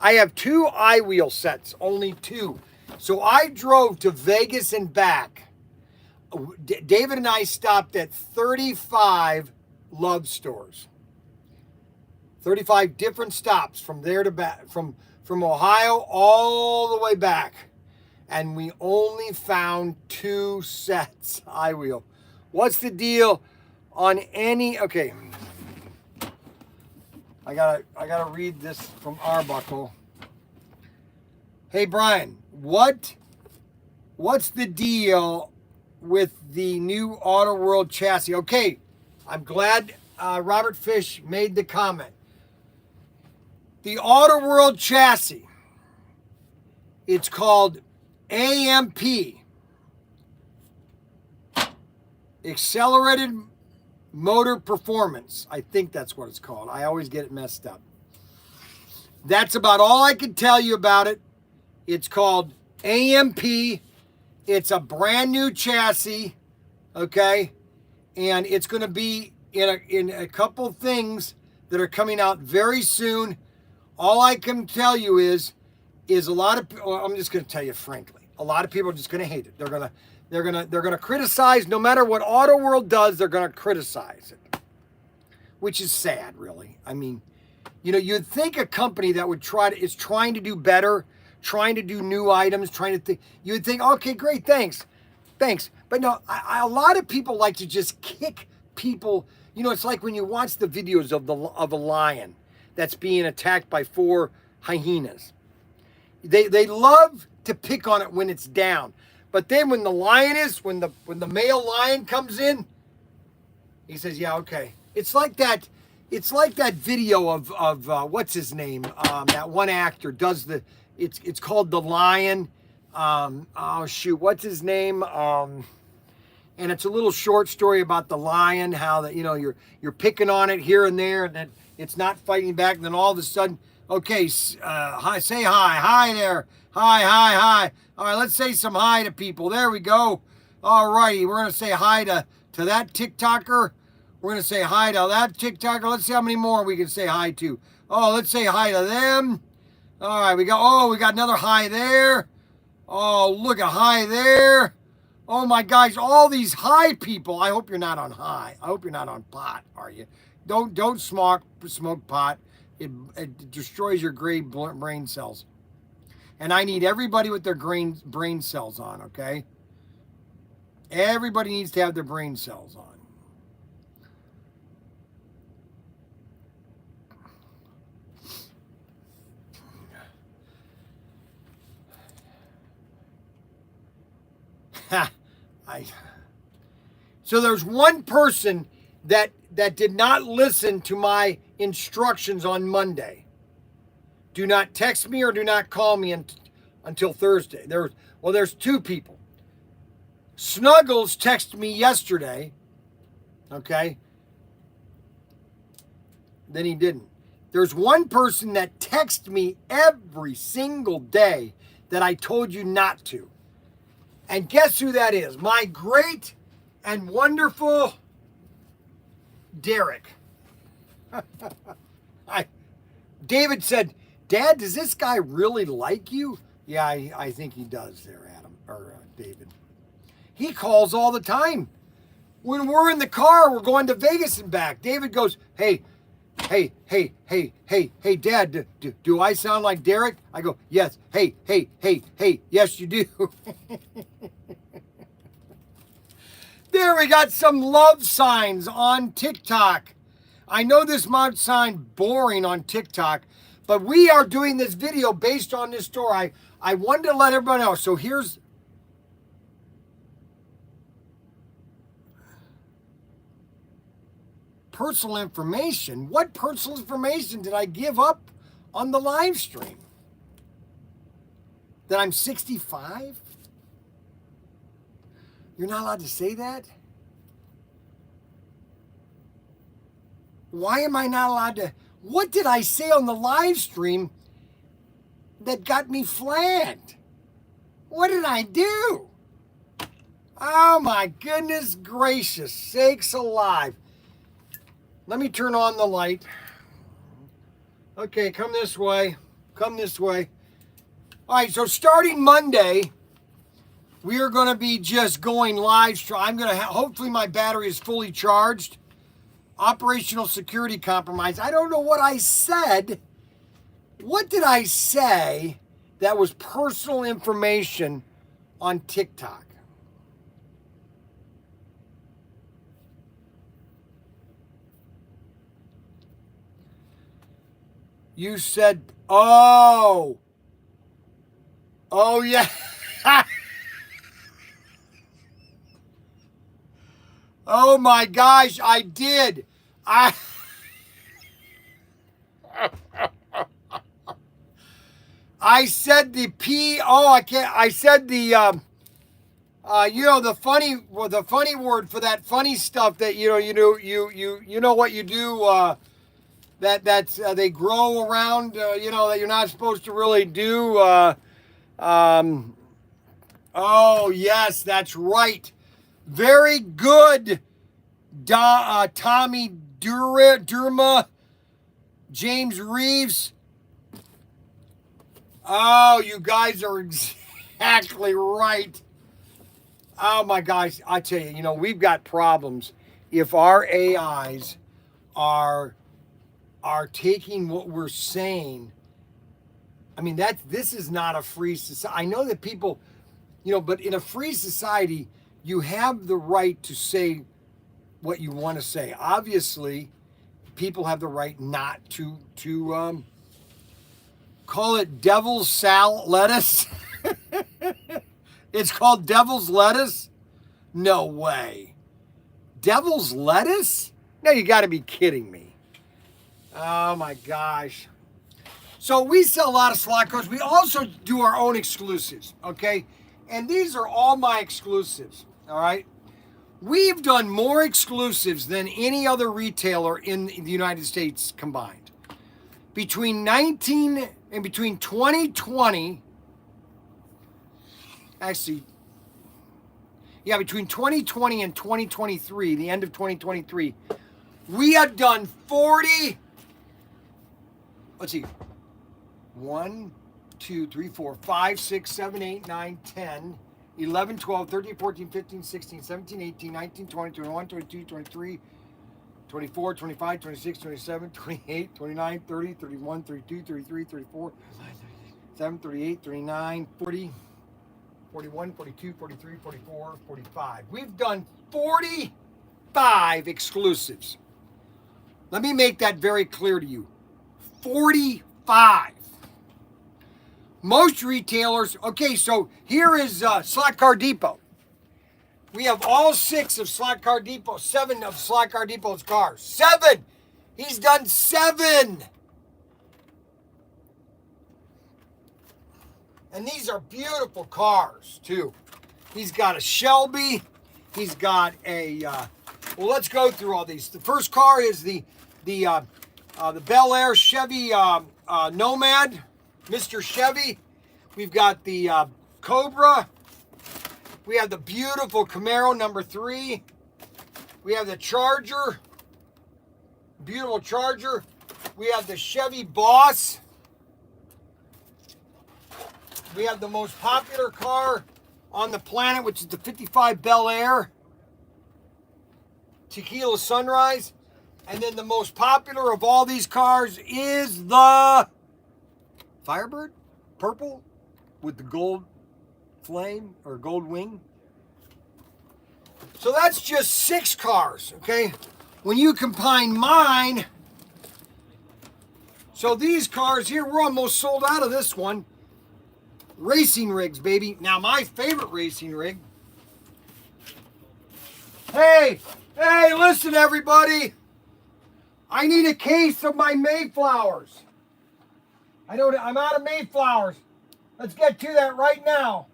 I have 2 iWheel sets, only 2. So I drove to Vegas and back. David and I stopped at 35 Love stores. 35 different stops from there to back, from Ohio all the way back. And we only found 2 sets iWheel. What's the deal on any, okay. I gotta read this from Arbuckle. Hey Bryan, what's the deal with the new Auto World chassis? Okay, I'm glad Robert Fish made the comment. The Auto World chassis, it's called AMP, Accelerated Motor Performance. I think that's what it's called. I always get it messed up. That's about all I can tell you about it. It's called AMP. It's a brand new chassis, okay? And it's going to be in a couple things that are coming out very soon. All I can tell you is a lot of, well, I'm just going to tell you frankly, a lot of people are just going to hate it. They're going to criticize no matter what Auto World does. They're going to criticize it, which is sad, really. I mean, you know, you'd think a company that would is trying to do better, trying to do new items, trying to think, you would think, okay, great, thanks. But no, a lot of people like to just kick people. You know, it's like when you watch the videos of a lion that's being attacked by 4 hyenas. They love to pick on it when it's down. But then when the when the male lion comes in, he says, yeah, okay. It's like that It's like that video of what's his name? That one actor does the. It's called The Lion. Oh shoot, what's his name? And it's a little short story about the lion, how that you're picking on it here and there, and then it's not fighting back, and then all of a sudden, okay, hi, say hi there, hi. All right, let's say some hi to people. There we go. All righty, we're gonna say hi to that TikToker. We're going to say hi to that TikToker. Let's see how many more we can say hi to. Oh, let's say hi to them. All right, we got another hi there. Oh, look at hi there. Oh my gosh, all these hi people. I hope you're not on high. I hope you're not on pot, are you? Don't smoke pot. It destroys your gray brain cells. And I need everybody with their brain cells on, okay? Everybody needs to have their brain cells on. So there's one person that did not listen to my instructions on Monday. Do not text me or do not call me until Thursday. There's two people. Snuggles texted me yesterday. Okay. Then he didn't. There's one person that texts me every single day that I told you not to. And guess who that is? My great and wonderful Derek. David said, Dad, does this guy really like you? Yeah, I think he does there, David. He calls all the time. When we're in the car, we're going to Vegas and back. David goes, hey, Dad, do I sound like Derek? I go, yes. Hey, yes, you do. There, we got some love signs on TikTok. I know this might sound boring on TikTok, but we are doing this video based on this story. I wanted to let everybody know. So here's... personal information. What personal information did I give up on the live stream? That I'm 65? You're not allowed to say that? Why am I not allowed to? What did I say on the live stream that got me flagged? What did I do? Oh my goodness gracious sakes alive. Let me turn on the light. Okay, come this way. Come this way. All right, so starting Monday, we are going to be just going live stream. I'm going to hopefully my battery is fully charged. Operational security compromise. I don't know what I said. What did I say that was personal information on TikTok? You said, oh yeah. Oh my gosh, I did. I said the I said the the funny word for that funny stuff that you know what you do that's they grow around that you're not supposed to really do oh yes, that's right. Very good, Tommy Durma, James Reeves. Oh, you guys are exactly right. Oh my gosh, I tell you, we've got problems if our AIs are taking what we're saying. I mean, this is not a free society. I know that people, but in a free society, you have the right to say what you want to say. Obviously, people have the right not to call it devil's lettuce. It's called devil's lettuce? No way. Devil's lettuce? No, you got to be kidding me. Oh my gosh. So we sell a lot of slot cars. We also do our own exclusives, okay? And these are all my exclusives, all right? We've done more exclusives than any other retailer in the United States combined. Between 2020, actually, yeah, between 2020 and 2023, the end of 2023, we have done 40, let's see, 1, 2, 3, 4, 5, 6, 7, 8, 9, 10, 11, 12, 13, 14, 15, 16, 17, 18, 19, 20, 21, 22, 23, 24, 25, 26, 27, 28, 29, 30, 31, 32, 33, 34, 37, 38, 39, 40, 41, 42, 43, 44, 45. We've done 45 exclusives. Let me make that very clear to you. 45. Most retailers, okay, so here is Slot Car Depot. We have all 6 of Slot Car Depot, 7 of Slot Car Depot's cars. 7! He's done 7! And these are beautiful cars, too. He's got a Shelby. He's got a, well, let's go through all these. The first car is the Bel Air Chevy Nomad, Mr. Chevy. We've got the Cobra. We have the beautiful Camaro number 3. We have the Charger, beautiful Charger. We have the Chevy Boss. We have the most popular car on the planet, which is the 55 Bel Air Tequila Sunrise. And then the most popular of all these cars is the Firebird, purple with the gold flame or gold wing. So that's just 6 cars, okay? When you combine mine, so these cars here, we're almost sold out of this one. Racing rigs, baby. Now my favorite racing rig. Hey, listen everybody. I need a case of my Mayflowers. I'm out of Mayflowers. Let's get to that right now.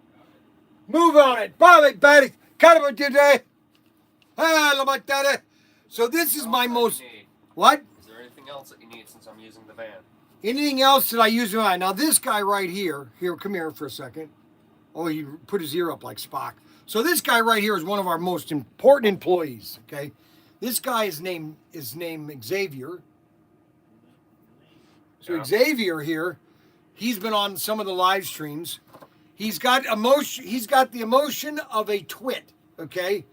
Move on it. Buddy. Cut it today. So this is my most... What? Is there anything else that you need since I'm using the van? Anything else that I use? Now this guy right here, come here for a second. Oh, he put his ear up like Spock. So this guy right here is one of our most important employees, okay? This guy is named Xavier. So yeah. Xavier here, he's been on some of the live streams. He's got the emotion of a twit, okay?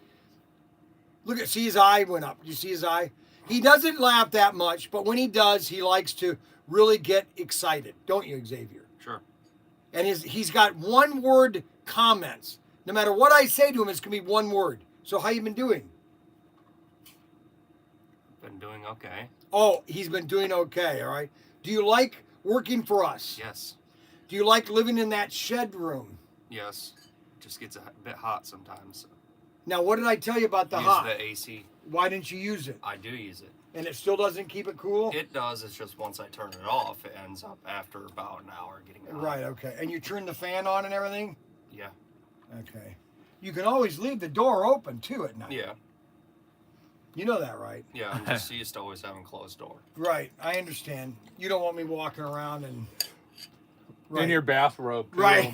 See his eye went up. You see his eye? He doesn't laugh that much, but when he does, he likes to really get excited. Don't you, Xavier? Sure. And he's got one-word comments. No matter what I say to him, it's going to be one word. So how you been doing? Been doing okay. Oh, he's been doing okay, all right. Do you like working for us? Yes. Do you like living in that shed room? Yes. Just gets a bit hot sometimes. Now, what did I tell you about the Use hot? the AC. Why didn't you use it? I do use it. And it still doesn't keep it cool? It does. It's just once I turn it off, it ends up after about an hour getting hot. Right, okay. And you turn the fan on and everything? Yeah. Okay. You can always leave the door open, too, at night. Yeah. You know that, right? Yeah, I'm just used to always having closed door. Right, I understand. You don't want me walking around and... Right. In your bathrobe. Right.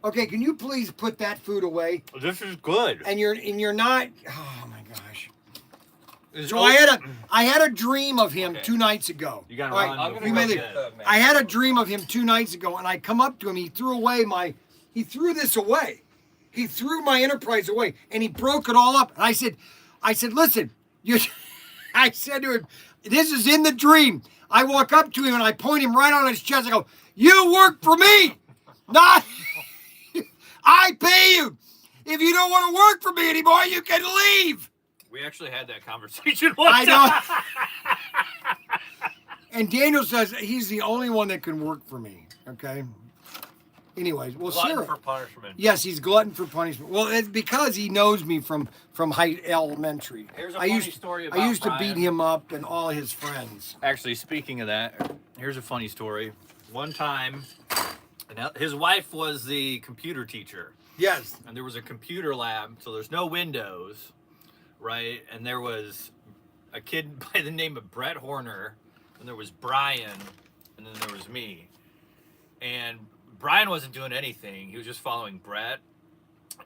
Okay, can you please put that food away? This is good. And you're not... Oh, my gosh. So I had a dream of him 2 nights ago. You got to right, run. I'm gonna go get the I had a dream of him 2 nights ago, and I come up to him. He threw this away. He threw my Enterprise away, and he broke it all up. And I said, listen, I said to him, this is in the dream. I walk up to him and I point him right on his chest. I go, you work for me, not I pay you. If you don't want to work for me anymore, you can leave. We actually had that conversation one I time. know. And Daniel says he's the only one that can work for me. Okay. Anyways, well, Glutton Sarah. for punishment. Yes, he's glutton for punishment. Well, it's because he knows me from elementary. Here's a I funny used, story I about used to beat Bryan. him up and all his friends. Actually, speaking of that, here's a funny story. One time, his wife was the computer teacher. Yes. And there was a computer lab, so there's no windows, right? And there was a kid by the name of Brett Horner, and there was Bryan, and then there was me. And Bryan wasn't doing anything. He was just following Brett.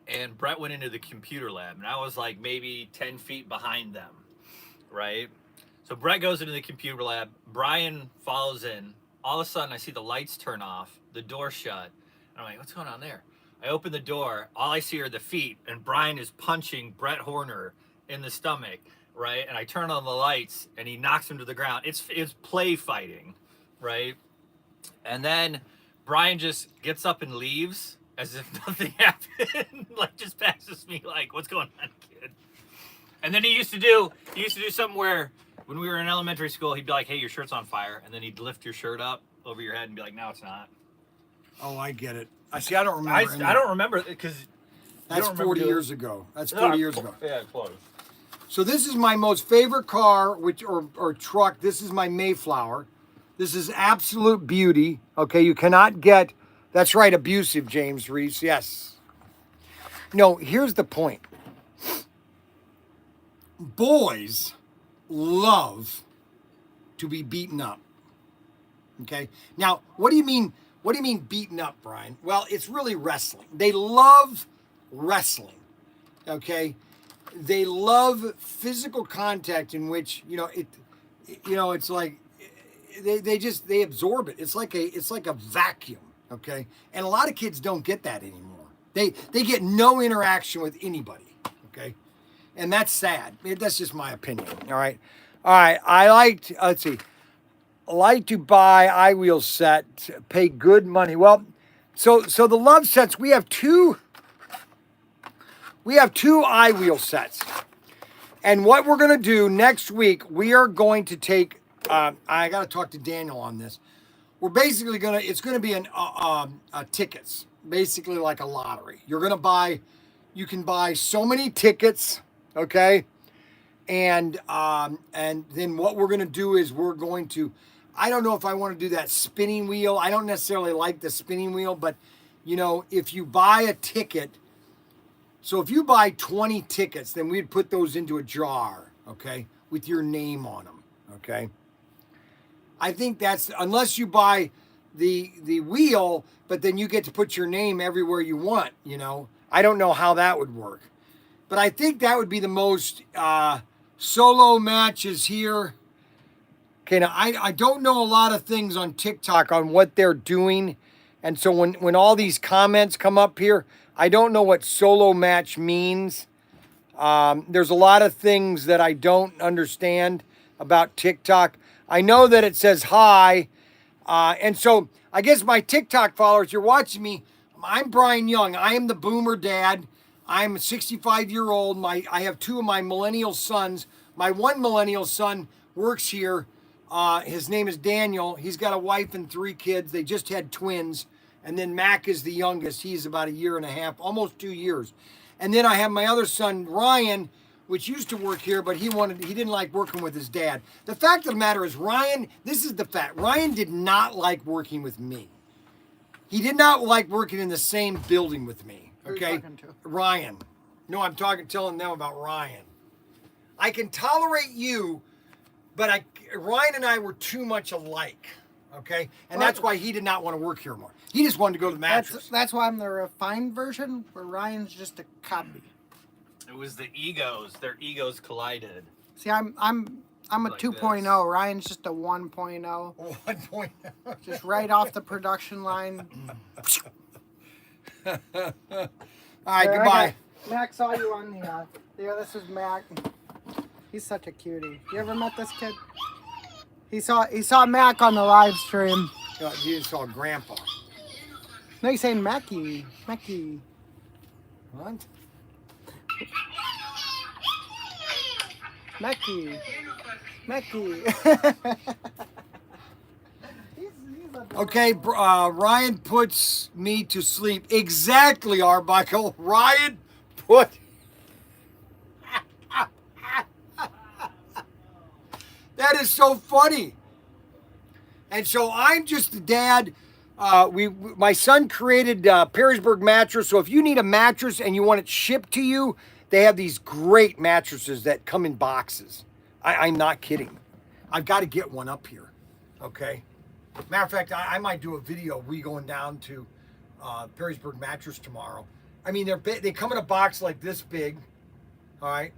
And Brett went into the computer lab, and I was like maybe 10 feet behind them, right? So Brett goes into the computer lab. Bryan follows in. All of a sudden, I see the lights turn off, the door shut. And I'm like, what's going on there? I open the door. All I see are the feet, and Bryan is punching Brett Horner in the stomach, right? And I turn on the lights, and he knocks him to the ground. It's play fighting, right? And then Bryan just gets up and leaves as if nothing happened. Like, just passes me like, what's going on, kid? And then he used to do something where when we were in elementary school, he'd be like, hey, your shirt's on fire. And then he'd lift your shirt up over your head and be like, no, it's not. Oh, I get it. I see. I don't remember. I don't remember because That's 40 years ago. That's 40 years ago. Yeah, close. So this is my most favorite car, or truck. This is my Mayflower. This is absolute beauty. Okay, you cannot get. That's right, abusive, James Reese. Yes. No, here's the point. Boys love to be beaten up. Okay. Now, what do you mean? What do you mean beaten up, Bryan? Well, it's really wrestling. They love wrestling. Okay. They love physical contact in which, it's like they absorb it. It's like a vacuum. Okay. And a lot of kids don't get that anymore. They get no interaction with anybody. Okay. And that's sad. That's just my opinion. All right. I like to buy iWheel set, pay good money. Well, so the love sets, we have two iWheel sets. And what we're going to do next week, we are going to take, I got to talk to Daniel on this. We're basically it's going to be tickets, basically like a lottery. You can buy so many tickets, okay? And then what we're going to do is I don't know if I want to do that spinning wheel. I don't necessarily like the spinning wheel, but if you buy a ticket, so if you buy 20 tickets, then we'd put those into a jar, okay, with your name on them, okay? I think that's, unless you buy the wheel, but then you get to put your name everywhere you want, I don't know how that would work. But I think that would be the most solo matches here. Okay, now I don't know a lot of things on TikTok on what they're doing. And so when all these comments come up here, I don't know what solo match means. There's a lot of things that I don't understand about TikTok. I know that it says hi. And so I guess my TikTok followers, you're watching me. I'm Bryan Young. I am the boomer dad. I'm a 65-year-old. I have two of my millennial sons. My one millennial son works here. His name is Daniel. He's got a wife and 3 kids. They just had twins. And then Mac is the youngest. He's about a year and a half, almost 2 years. And then I have my other son, Ryan, which used to work here, but he didn't like working with his dad. The fact of the matter is, this is the fact. Ryan did not like working with me. He did not like working in the same building with me. Okay? Who are you talking to? Ryan. No, I'm telling them about Ryan. I can tolerate you, but Ryan and I were too much alike. Okay? And that's why he did not want to work here more. He just wanted to go to the mattress. That's why I'm the refined version, where Ryan's just a copy. It was the egos. Their egos collided. See, I'm a Like 2.0. this. Ryan's just a 1.0. 1.0. Just right off the production line. All right, There, goodbye. Mac saw you on the. Yeah, this is Mac. He's such a cutie. You ever met this kid? He saw Mac on the live stream. You just saw Grandpa. No, he's saying Mackie. Mackie. What? Mackie. Mackie. he's Okay, Ryan puts me to sleep. Exactly, Arbuckle. Ryan put. That is so funny. And so I'm just the dad. My son created Perrysburg mattress. So if you need a mattress and you want it shipped to you, they have these great mattresses that come in boxes. I'm not kidding. I've got to get one up here. Okay. Matter of fact, I might do a video of we going down to Perrysburg mattress tomorrow. I mean, they come in a box like this big. All right.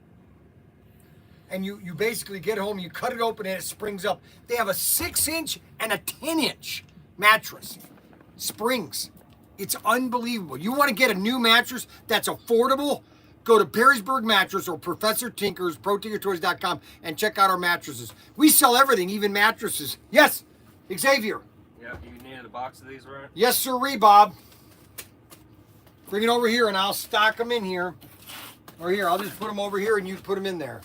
And you basically get home, you cut it open, and it springs up. They have a 6-inch and a 10-inch mattress. Springs. It's unbelievable. You want to get a new mattress that's affordable? Go to Perrysburg Mattress or Professor Tinker's, ProTinkerToys.com, and check out our mattresses. We sell everything, even mattresses. Yes, Xavier. Yeah, you needed a box of these, right? Yes, sirree, Bob. Bring it over here, and I'll stock them in here. Or here, I'll just put them over here, and you put them in there.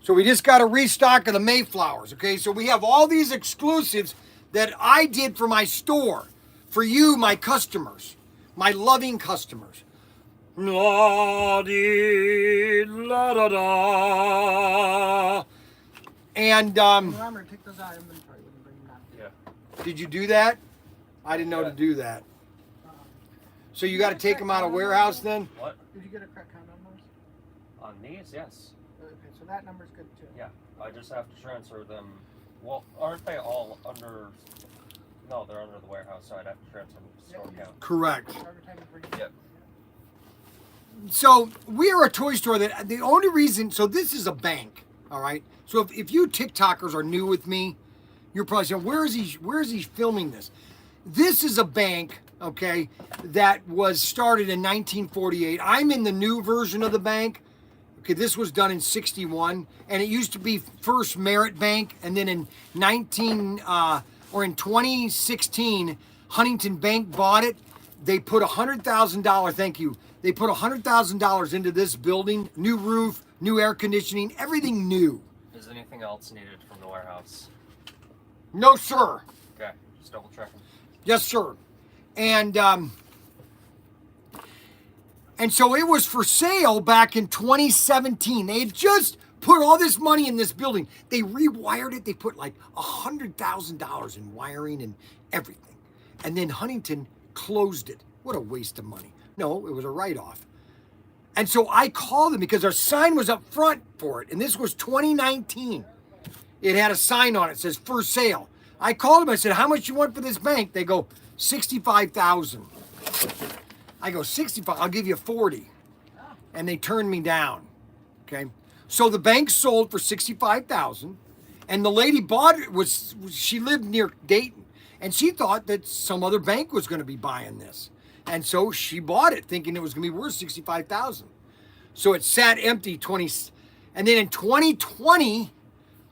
So we just got a restock of the Mayflowers, okay? So we have all these exclusives that I did for my store, for you, my customers, my loving customers. La-dee-la-da-da. And Remember, take those out of inventory when you bring them down. Yeah. did you do that? I didn't know to do that. So you got to take them out of warehouse then? What? Did you get a correct count on those? On these, yes. Okay, so that number's good too. Yeah. I just have to transfer them. Well, aren't they all under? No, they're under the warehouse, so I'd have to transfer them to store count. Correct. Every time you bring it. Yep. So we're a toy store that the only reason, so this is a bank, all right? So if you TikTokers are new with me, you're probably saying, where is he filming this? This is a bank, okay, that was started in 1948. I'm in the new version of the bank. Okay, this was done in 61, and it used to be First Merit Bank, and then in 2016, Huntington Bank bought it. They put $100,000, thank you. They put $100,000 into this building, new roof, new air conditioning, everything new. Is anything else needed from the warehouse? No, sir. Okay, just double checking. Yes, sir. And so it was for sale back in 2017. They had just put all this money in this building. They rewired it. They put like $100,000 in wiring and everything. And then Huntington closed it. What a waste of money. No, it was a write-off. And so I called them because our sign was up front for it. And this was 2019. It had a sign on it that says for sale. I called them. I said, how much you want for this bank? They go, $65,000. I go, 65, I'll give you 40. And they turned me down. Okay. So the bank sold for 65,000. And the lady bought it, she lived near Dayton. And she thought that some other bank was going to be buying this. And so she bought it thinking it was going to be worth 65,000. So it sat empty and then in 2020,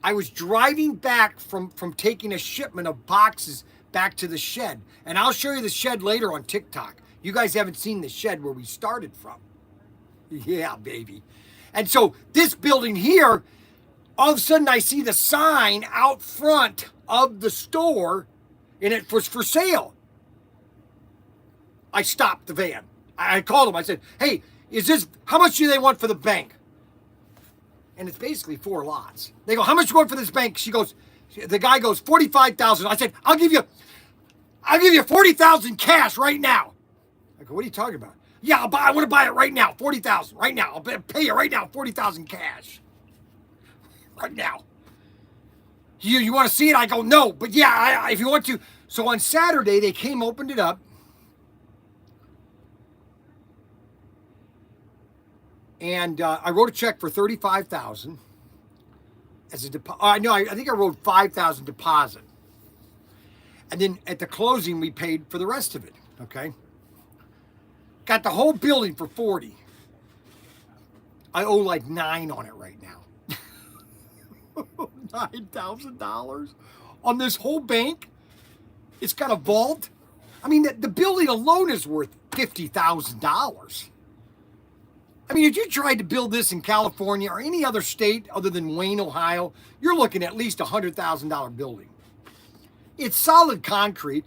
I was driving back from taking a shipment of boxes back to the shed. And I'll show you the shed later on TikTok. You guys haven't seen the shed where we started from. Yeah, baby. And so this building here, all of a sudden I see the sign out front of the store and it was for sale. I stopped the van. I called them. I said, hey, how much do they want for the bank? And it's basically 4 lots. They go, how much you want for this bank? The guy goes, 45,000. I said, I'll give you 40,000 cash right now. I go, what are you talking about? Yeah, I want to buy it right now, 40,000 right now. I'll pay you right now, 40,000 cash. Right now. You want to see it? I go, no, but yeah, if you want to. So on Saturday, they came, opened it up. And I wrote a check for $35,000 as a deposit. I think I wrote $5,000 deposit. And then at the closing, we paid for the rest of it. Okay. Got the whole building for $40,000. I owe like $9,000 on it right now. $9,000 on this whole bank. It's got a vault. I mean, the building alone is worth $50,000. I mean, if you tried to build this in California or any other state other than Wayne, Ohio, you're looking at least $100,000 building. It's solid concrete.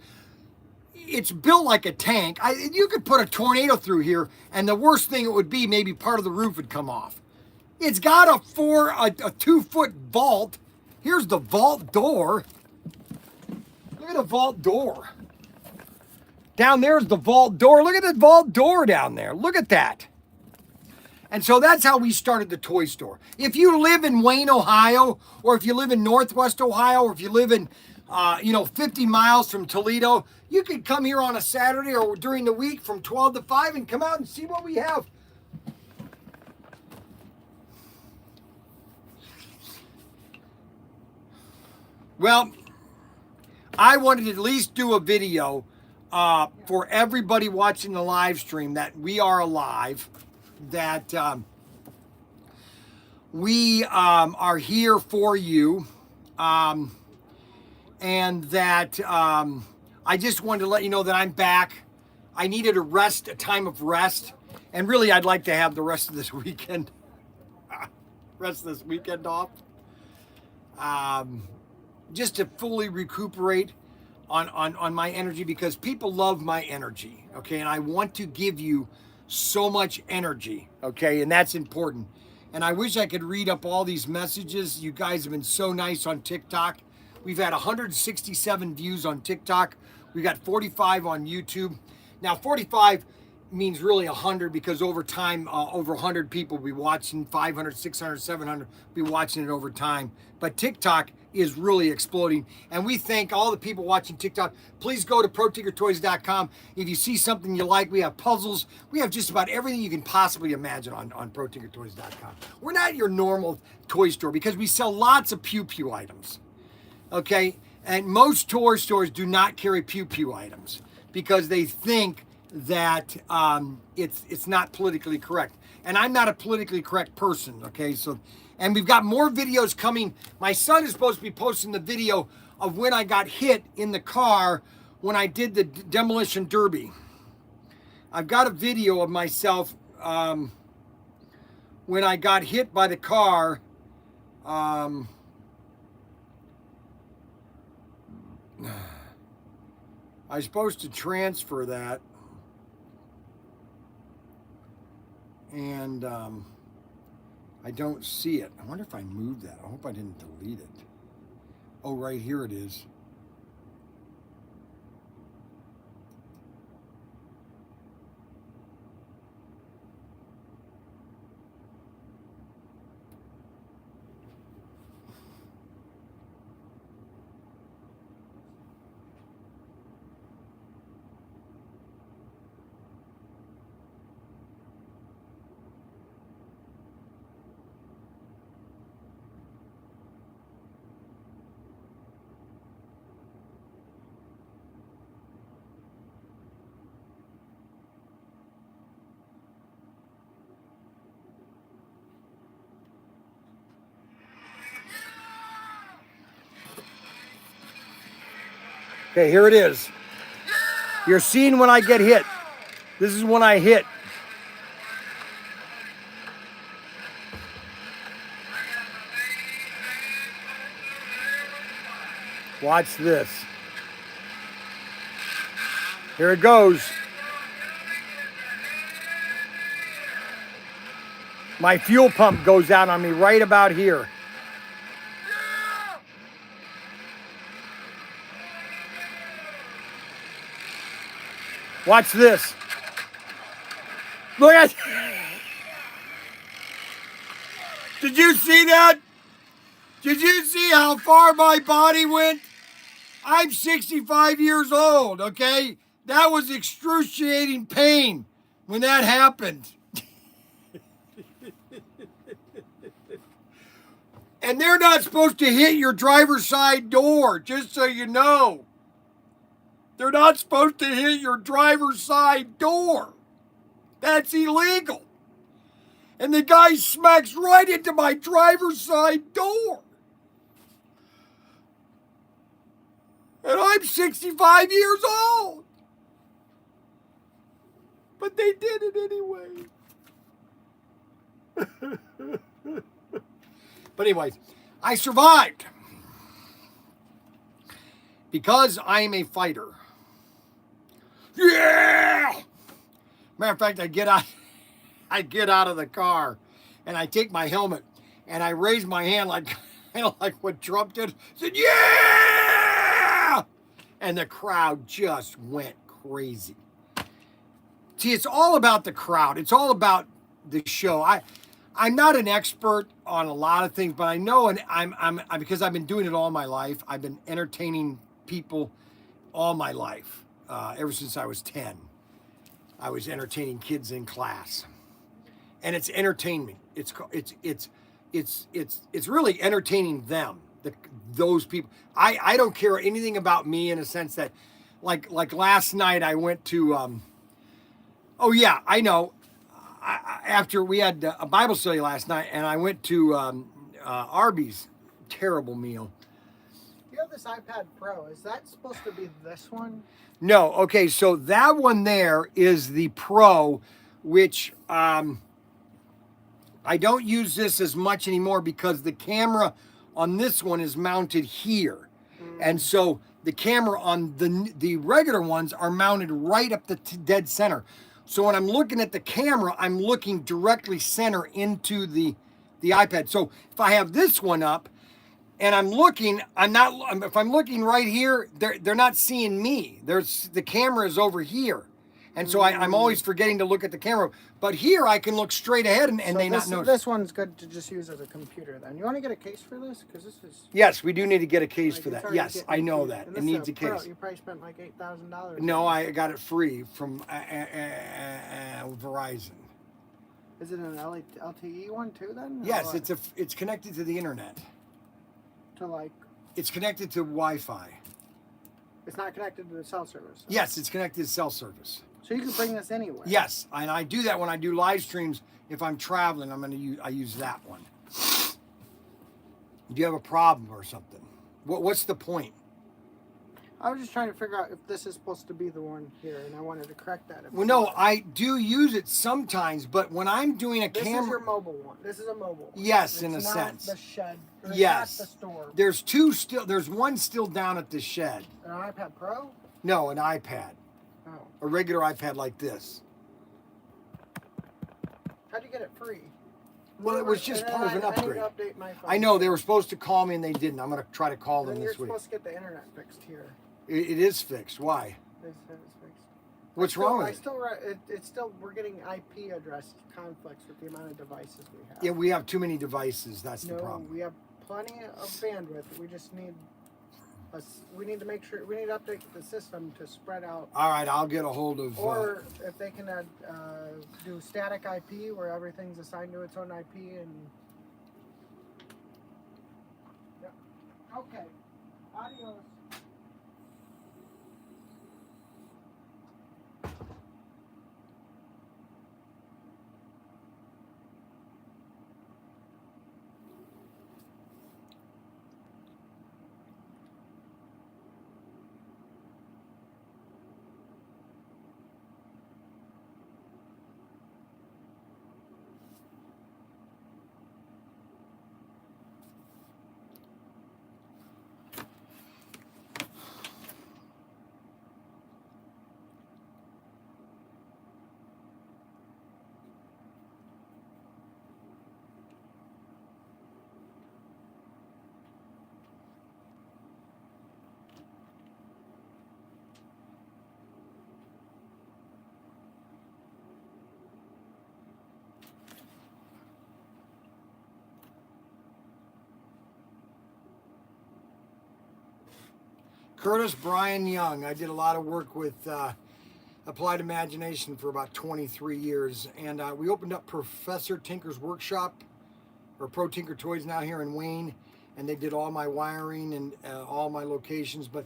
It's built like a tank. You could put a tornado through here, and the worst thing it would be, maybe part of the roof would come off. It's got a 2-foot vault. Here's the vault door. Look at the vault door. Down there's the vault door. Look at the vault door down there. Look at that. And so that's how we started the toy store. If you live in Wayne, Ohio, or if you live in Northwest Ohio, or if you live in 50 miles from Toledo, you could come here on a Saturday or during the week from 12 to 5 and come out and see what we have. Well, I wanted to at least do a video for everybody watching the live stream that we are alive, that we are here for you, and that I just wanted to let you know that I'm back. I needed a time of rest, and really I'd like to have the rest of this weekend off, just to fully recuperate on my energy, because people love my energy, okay? And I want to give you so much energy, okay? And that's important. And I wish I could read up all these messages. You guys have been so nice on TikTok. We've had 167 views on TikTok. We got 45 on YouTube. Now 45 means really 100, because over time, over 100 people will be watching, 500, 600, 700 be watching it over time. But TikTok is really exploding. And we thank all the people watching TikTok. Please go to ProTinkerToys.com. If you see something you like, we have puzzles. We have just about everything you can possibly imagine on ProTinkerToys.com. We're not your normal toy store, because we sell lots of pew-pew items. Okay? And most toy stores do not carry pew-pew items, because they think that it's not politically correct. And I'm not a politically correct person, okay? So, and we've got more videos coming. My son is supposed to be posting the video of when I got hit in the car when I did the Demolition Derby. I've got a video of myself when I got hit by the car. I'm supposed to transfer that. And I don't see it. I wonder if I moved that. I hope I didn't delete it. Oh, right here it is. Okay, here it is. You're seeing when I get hit. This is when I hit. Watch this. Here it goes. My fuel pump goes out on me right about here. Watch this. Look at. Did you see that? Did you see how far my body went? I'm 65 years old, okay? That was excruciating pain when that happened. And they're not supposed to hit your driver's side door, just so you know. They're not supposed to hit your driver's side door. That's illegal. And the guy smacks right into my driver's side door. And I'm 65 years old. But they did it anyway. But anyways, I survived because I am a fighter. Yeah. Matter of fact, I get out of the car, and I take my helmet, and I raise my hand like what Trump did. Said yeah, and the crowd just went crazy. See, it's all about the crowd. It's all about the show. I'm not an expert on a lot of things, but I know, and I'm because I've been doing it all my life. I've been entertaining people all my life, ever since I was 10. I was entertaining kids in class, and it's entertainment. It's really entertaining them. Those people. I don't care anything about me in a sense that, like last night I went to. Oh yeah, I know. After we had a Bible study last night, and I went to Arby's. Terrible meal. You have this iPad Pro. Is that supposed to be this one? No, okay, so that one there is the Pro, which I don't use this as much anymore because the camera on this one is mounted here. And so the camera on the regular ones are mounted right up the dead center. So when I'm looking at the camera, I'm looking directly center into the iPad. So if I have this one up and I'm looking, if I'm looking right here, they're not seeing me. The camera is over here. And so I'm always forgetting to look at the camera. But here I can look straight ahead and So they not notice. This one's good to just use as a computer then. You want to get a case for this? Because this is... Yes, we do need to get a case like, for it's that. already Yes, getting I know into- that. and It this is needs a Pro. case. You probably spent like $8,000. No, I got it free from Verizon. Is it an LTE one too then? Or Yes, what? it's connected to the internet. To like... It's connected to Wi-Fi. It's not connected to the cell service. Yes, it's connected to cell service. So you can bring this anywhere. Yes, and I do that when I do live streams. If I'm traveling, I use that one. Do you have a problem or something? What's the point? I was just trying to figure out if this is supposed to be the one here, and I wanted to correct that. Well, no, I do use it sometimes, but when I'm doing a This camera, is your mobile one. This is a mobile one. Yes, It's in a not sense. the shed. Or it's Yes. not the store. there's two still. There's one still down at the shed. An iPad Pro? No, an iPad, Oh. a regular iPad like this. How'd you get it free? Well, it was just And part of an I need upgrade. to update my phone. I know they were supposed to call me and they didn't. I'm going to try to call And them then you're this week. supposed to get the internet fixed here. It is fixed. Why? They said it's fixed. What's wrong with I it? still, it's still, we're getting IP address conflicts with the amount of devices we have. Yeah, we have too many devices. That's the No, problem. we have plenty of bandwidth. We just need we need to make sure, we need to update the system to spread out. All right, I'll get a hold of. Or if they can do static IP where everything's assigned to its own IP and. Yep. Okay. Adios. Curtis Bryan Young. I did a lot of work with Applied Imagination for about 23 years, and we opened up Professor Tinker's Workshop, or ProTinkerToys now here in Wayne, and they did all my wiring and all my locations. But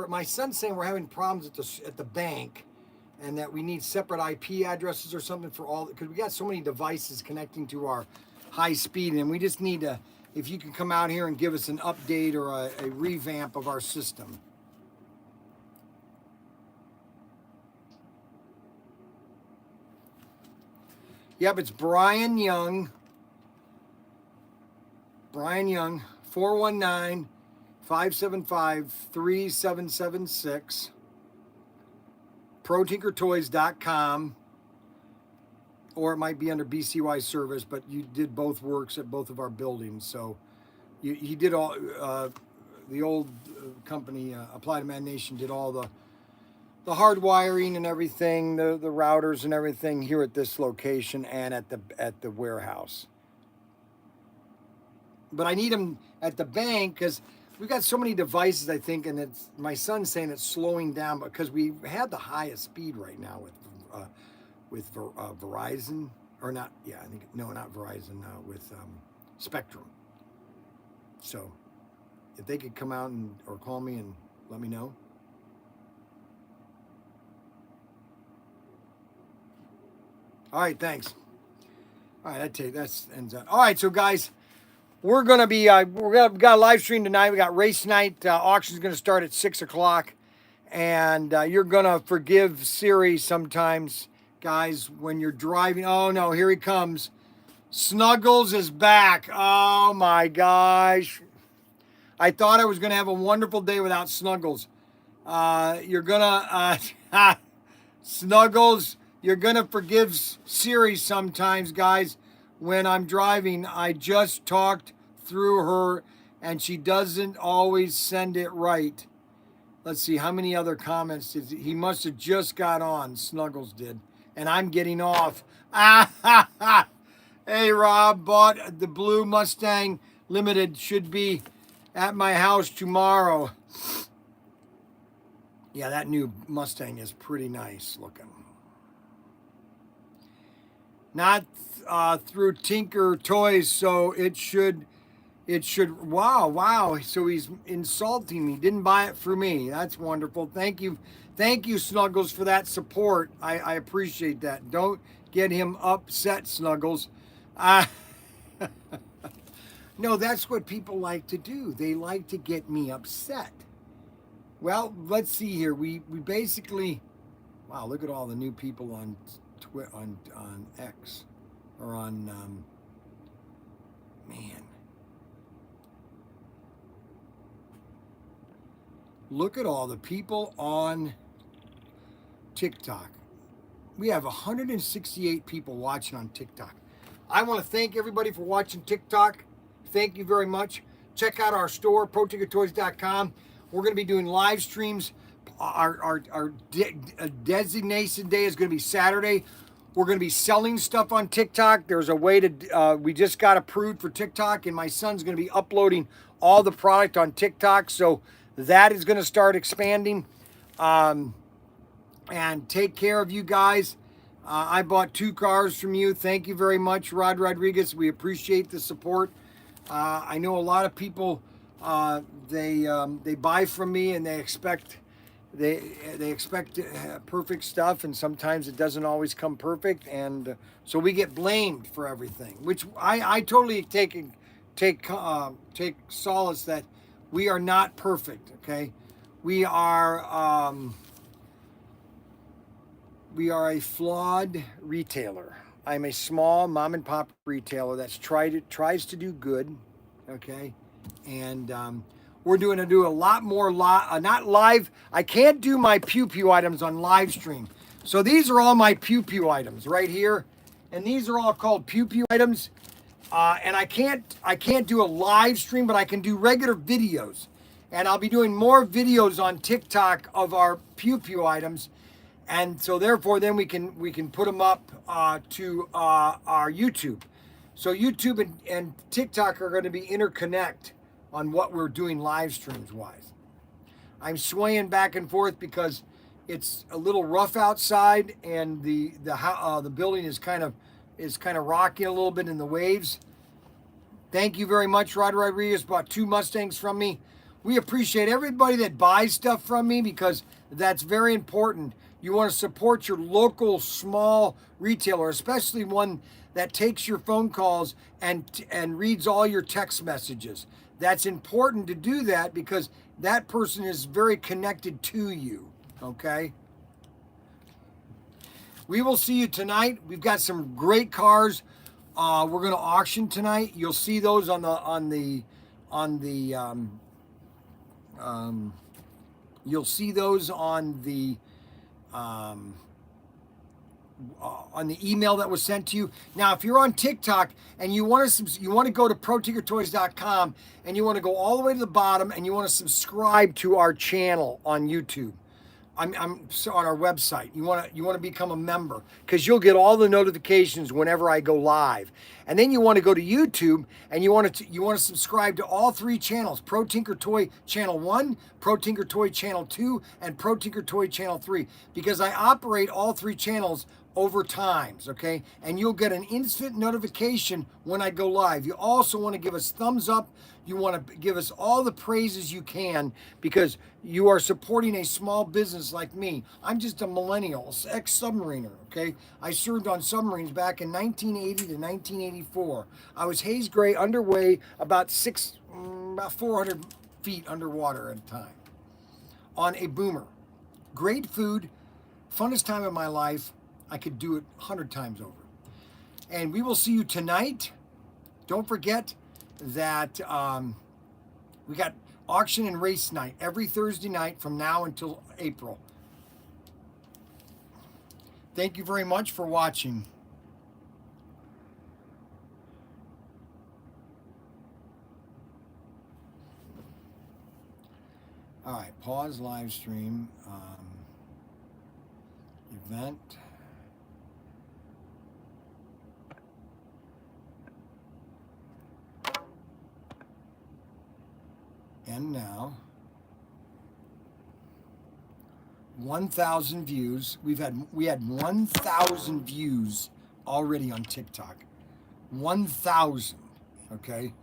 my son's saying we're having problems at the bank, and that we need separate IP addresses or something for all, because we got so many devices connecting to our high speed, and we just need to, if you can come out here and give us an update or a revamp of our system. Yep, it's Bryan Young, Bryan Young, 419-575-3776. ProTinkerToys.com, or it might be under BCY service, but you did both works at both of our buildings. So he did all, the old company, Applied Imagination, did all the hard wiring and everything, the routers and everything here at this location and at the warehouse. But I need them at the bank because we've got so many devices, I think, and it's my son's saying it's slowing down because we had the highest speed right now with Verizon, or not? Yeah, I think no, not Verizon. With Spectrum. So if they could come out or call me and let me know. All right, thanks. All right, that ends up. All right, so guys, we're gonna be we got a live stream tonight. We got race night. Auction's gonna start at 6 o'clock, and you're gonna forgive Siri sometimes, guys, when you're driving. Oh no, here he comes. Snuggles is back. Oh my gosh. I thought I was gonna have a wonderful day without Snuggles. You're gonna Snuggles. You're going to forgive Siri sometimes, guys. When I'm driving, I just talked through her, and she doesn't always send it right. Let's see, how many other comments did he must have just got on, Snuggles did, and I'm getting off. Hey, Rob, bought the blue Mustang Limited, should be at my house tomorrow. Yeah, that new Mustang is pretty nice looking. Not through Tinker Toys, so it should, wow. So he's insulting me. Didn't buy it for me. That's wonderful. Thank you, Snuggles, for that support. I appreciate that. Don't get him upset, Snuggles. No, that's what people like to do. They like to get me upset. Well, let's see here. We basically, wow, look at all the new people on X, or on man, look at all the people on TikTok. We have 168 people watching on TikTok. I want to thank everybody for watching TikTok. Thank you very much. Check out our store, ProTinkerToys.com. We're going to be doing live streams. Our designation day is going to be Saturday. We're going to be selling stuff on TikTok. There's a way to, we just got approved for TikTok, and my son's going to be uploading all the product on TikTok. So that is going to start expanding. And take care of you guys. I bought 2 cars from you. Thank you very much, Rod Rodriguez. We appreciate the support. I know a lot of people, they buy from me and they expect perfect stuff, and sometimes it doesn't always come perfect, and so we get blamed for everything, which I totally take solace that we are not perfect. Okay, we are a flawed retailer. I'm a small mom and pop retailer that's tries to do good. Okay, and we're going to do a lot more, not live. I can't do my Pew Pew items on live stream. So these are all my Pew Pew items right here. And these are all called Pew Pew items. And I can't do a live stream, but I can do regular videos. And I'll be doing more videos on TikTok of our Pew Pew items. And so therefore then we can put them up to our YouTube. So YouTube and TikTok are going to be interconnect on what we're doing live streams wise. I'm swaying back and forth because it's a little rough outside, and the building is kind of rocking a little bit in the waves. Thank you very much. Rod Rodriguez bought 2 Mustangs from me. We appreciate everybody that buys stuff from me because that's very important. You want to support your local small retailer, especially one that takes your phone calls and reads all your text messages. That's important to do that because that person is very connected to you, okay? We will see you tonight. We've got some great cars. we're going to auction tonight. You'll see those on the you'll see those on the email that was sent to you. Now, if you're on TikTok and you want to go to ProTinkerToys.com and you want to go all the way to the bottom and you want to subscribe to our channel on YouTube. I'm so on our website. You want to become a member because you'll get all the notifications whenever I go live. And then you want to go to YouTube and you want to subscribe to all three channels: Pro Tinker Toy Channel 1, Pro Tinker Toy Channel 2, and Pro Tinker Toy Channel 3, because I operate all three channels over times, okay? And you'll get an instant notification when I go live. You also want to give us thumbs up. You want to give us all the praises you can, because you are supporting a small business like me. I'm just a millennial, ex-submariner, okay? I served on submarines back in 1980 to 1984. I was haze gray underway about 400 feet underwater at a time on a boomer. Great food, funnest time of my life. I could do it 100 times over. And we will see you tonight. Don't forget that we got auction and race night every Thursday night from now until April. Thank you very much for watching. All right, pause live stream. Event. And now, 1,000 views. We had 1,000 views already on TikTok. 1,000, okay?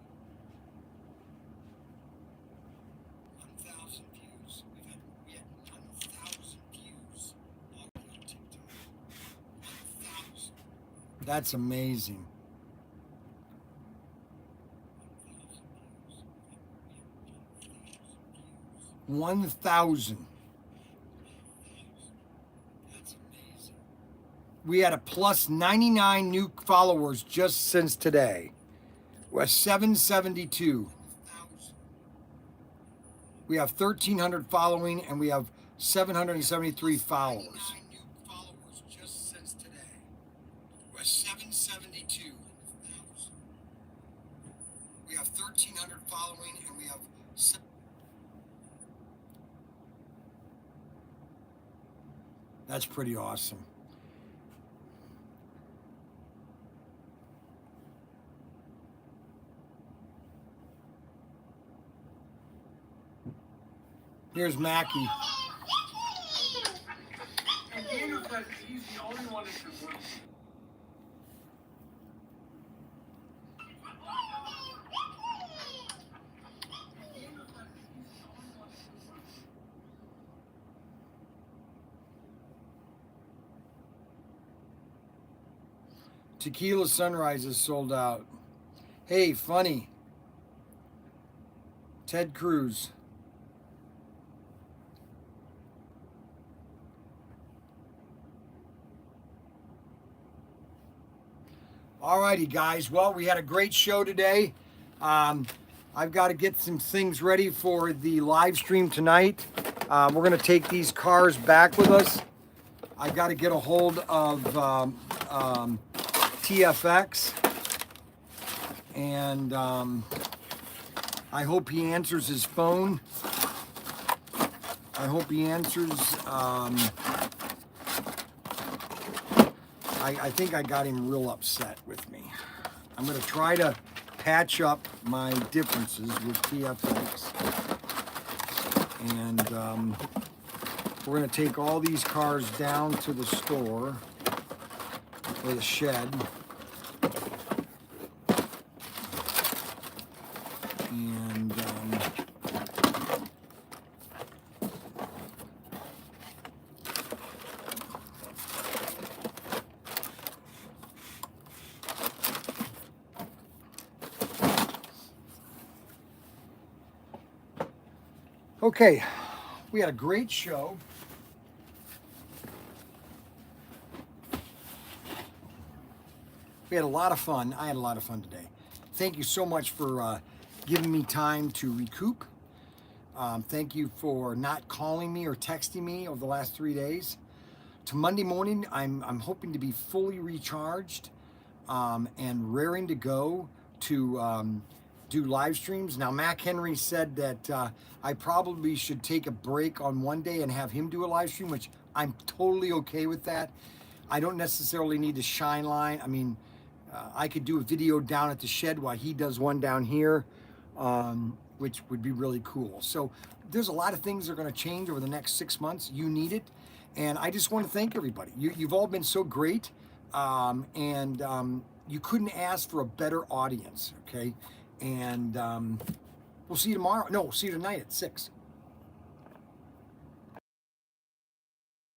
1,000 views. We had 1,000 views already on TikTok. 1,000. That's amazing. 1,000. That's amazing. We had a plus 99 new followers just since today. We're at 772. We have 1,300 following and we have 773 followers. 99 new followers just since today. We're at 772. We have 1,300 following and we have That's pretty awesome. Here's Mackie. And Daniel says he's the only one that can work. Tequila Sunrise is sold out. Hey, funny. Ted Cruz. Alrighty, guys. Well, we had a great show today. I've got to get some things ready for the live stream tonight. We're going to take these cars back with us. I got to get a hold of TFX, and I hope he answers his phone. I hope he answers. I think I got him real upset with me. I'm going to try to patch up my differences with TFX, and we're going to take all these cars down to the store or the shed, and okay, we had a great show. We had a lot of fun. I had a lot of fun today. Thank you so much for giving me time to recoup. Thank you for not calling me or texting me over the last 3 days. To Monday morning, I'm hoping to be fully recharged and raring to go to do live streams. Now, Mac Henry said that I probably should take a break on one day and have him do a live stream, which I'm totally okay with that. I don't necessarily need to shine line. I mean, I could do a video down at the shed while he does one down here, which would be really cool. So there's a lot of things that are going to change over the next 6 months. You need it. And I just want to thank everybody. You've all been so great. You couldn't ask for a better audience, okay? And we'll see you tomorrow. No, we'll see you tonight at 6.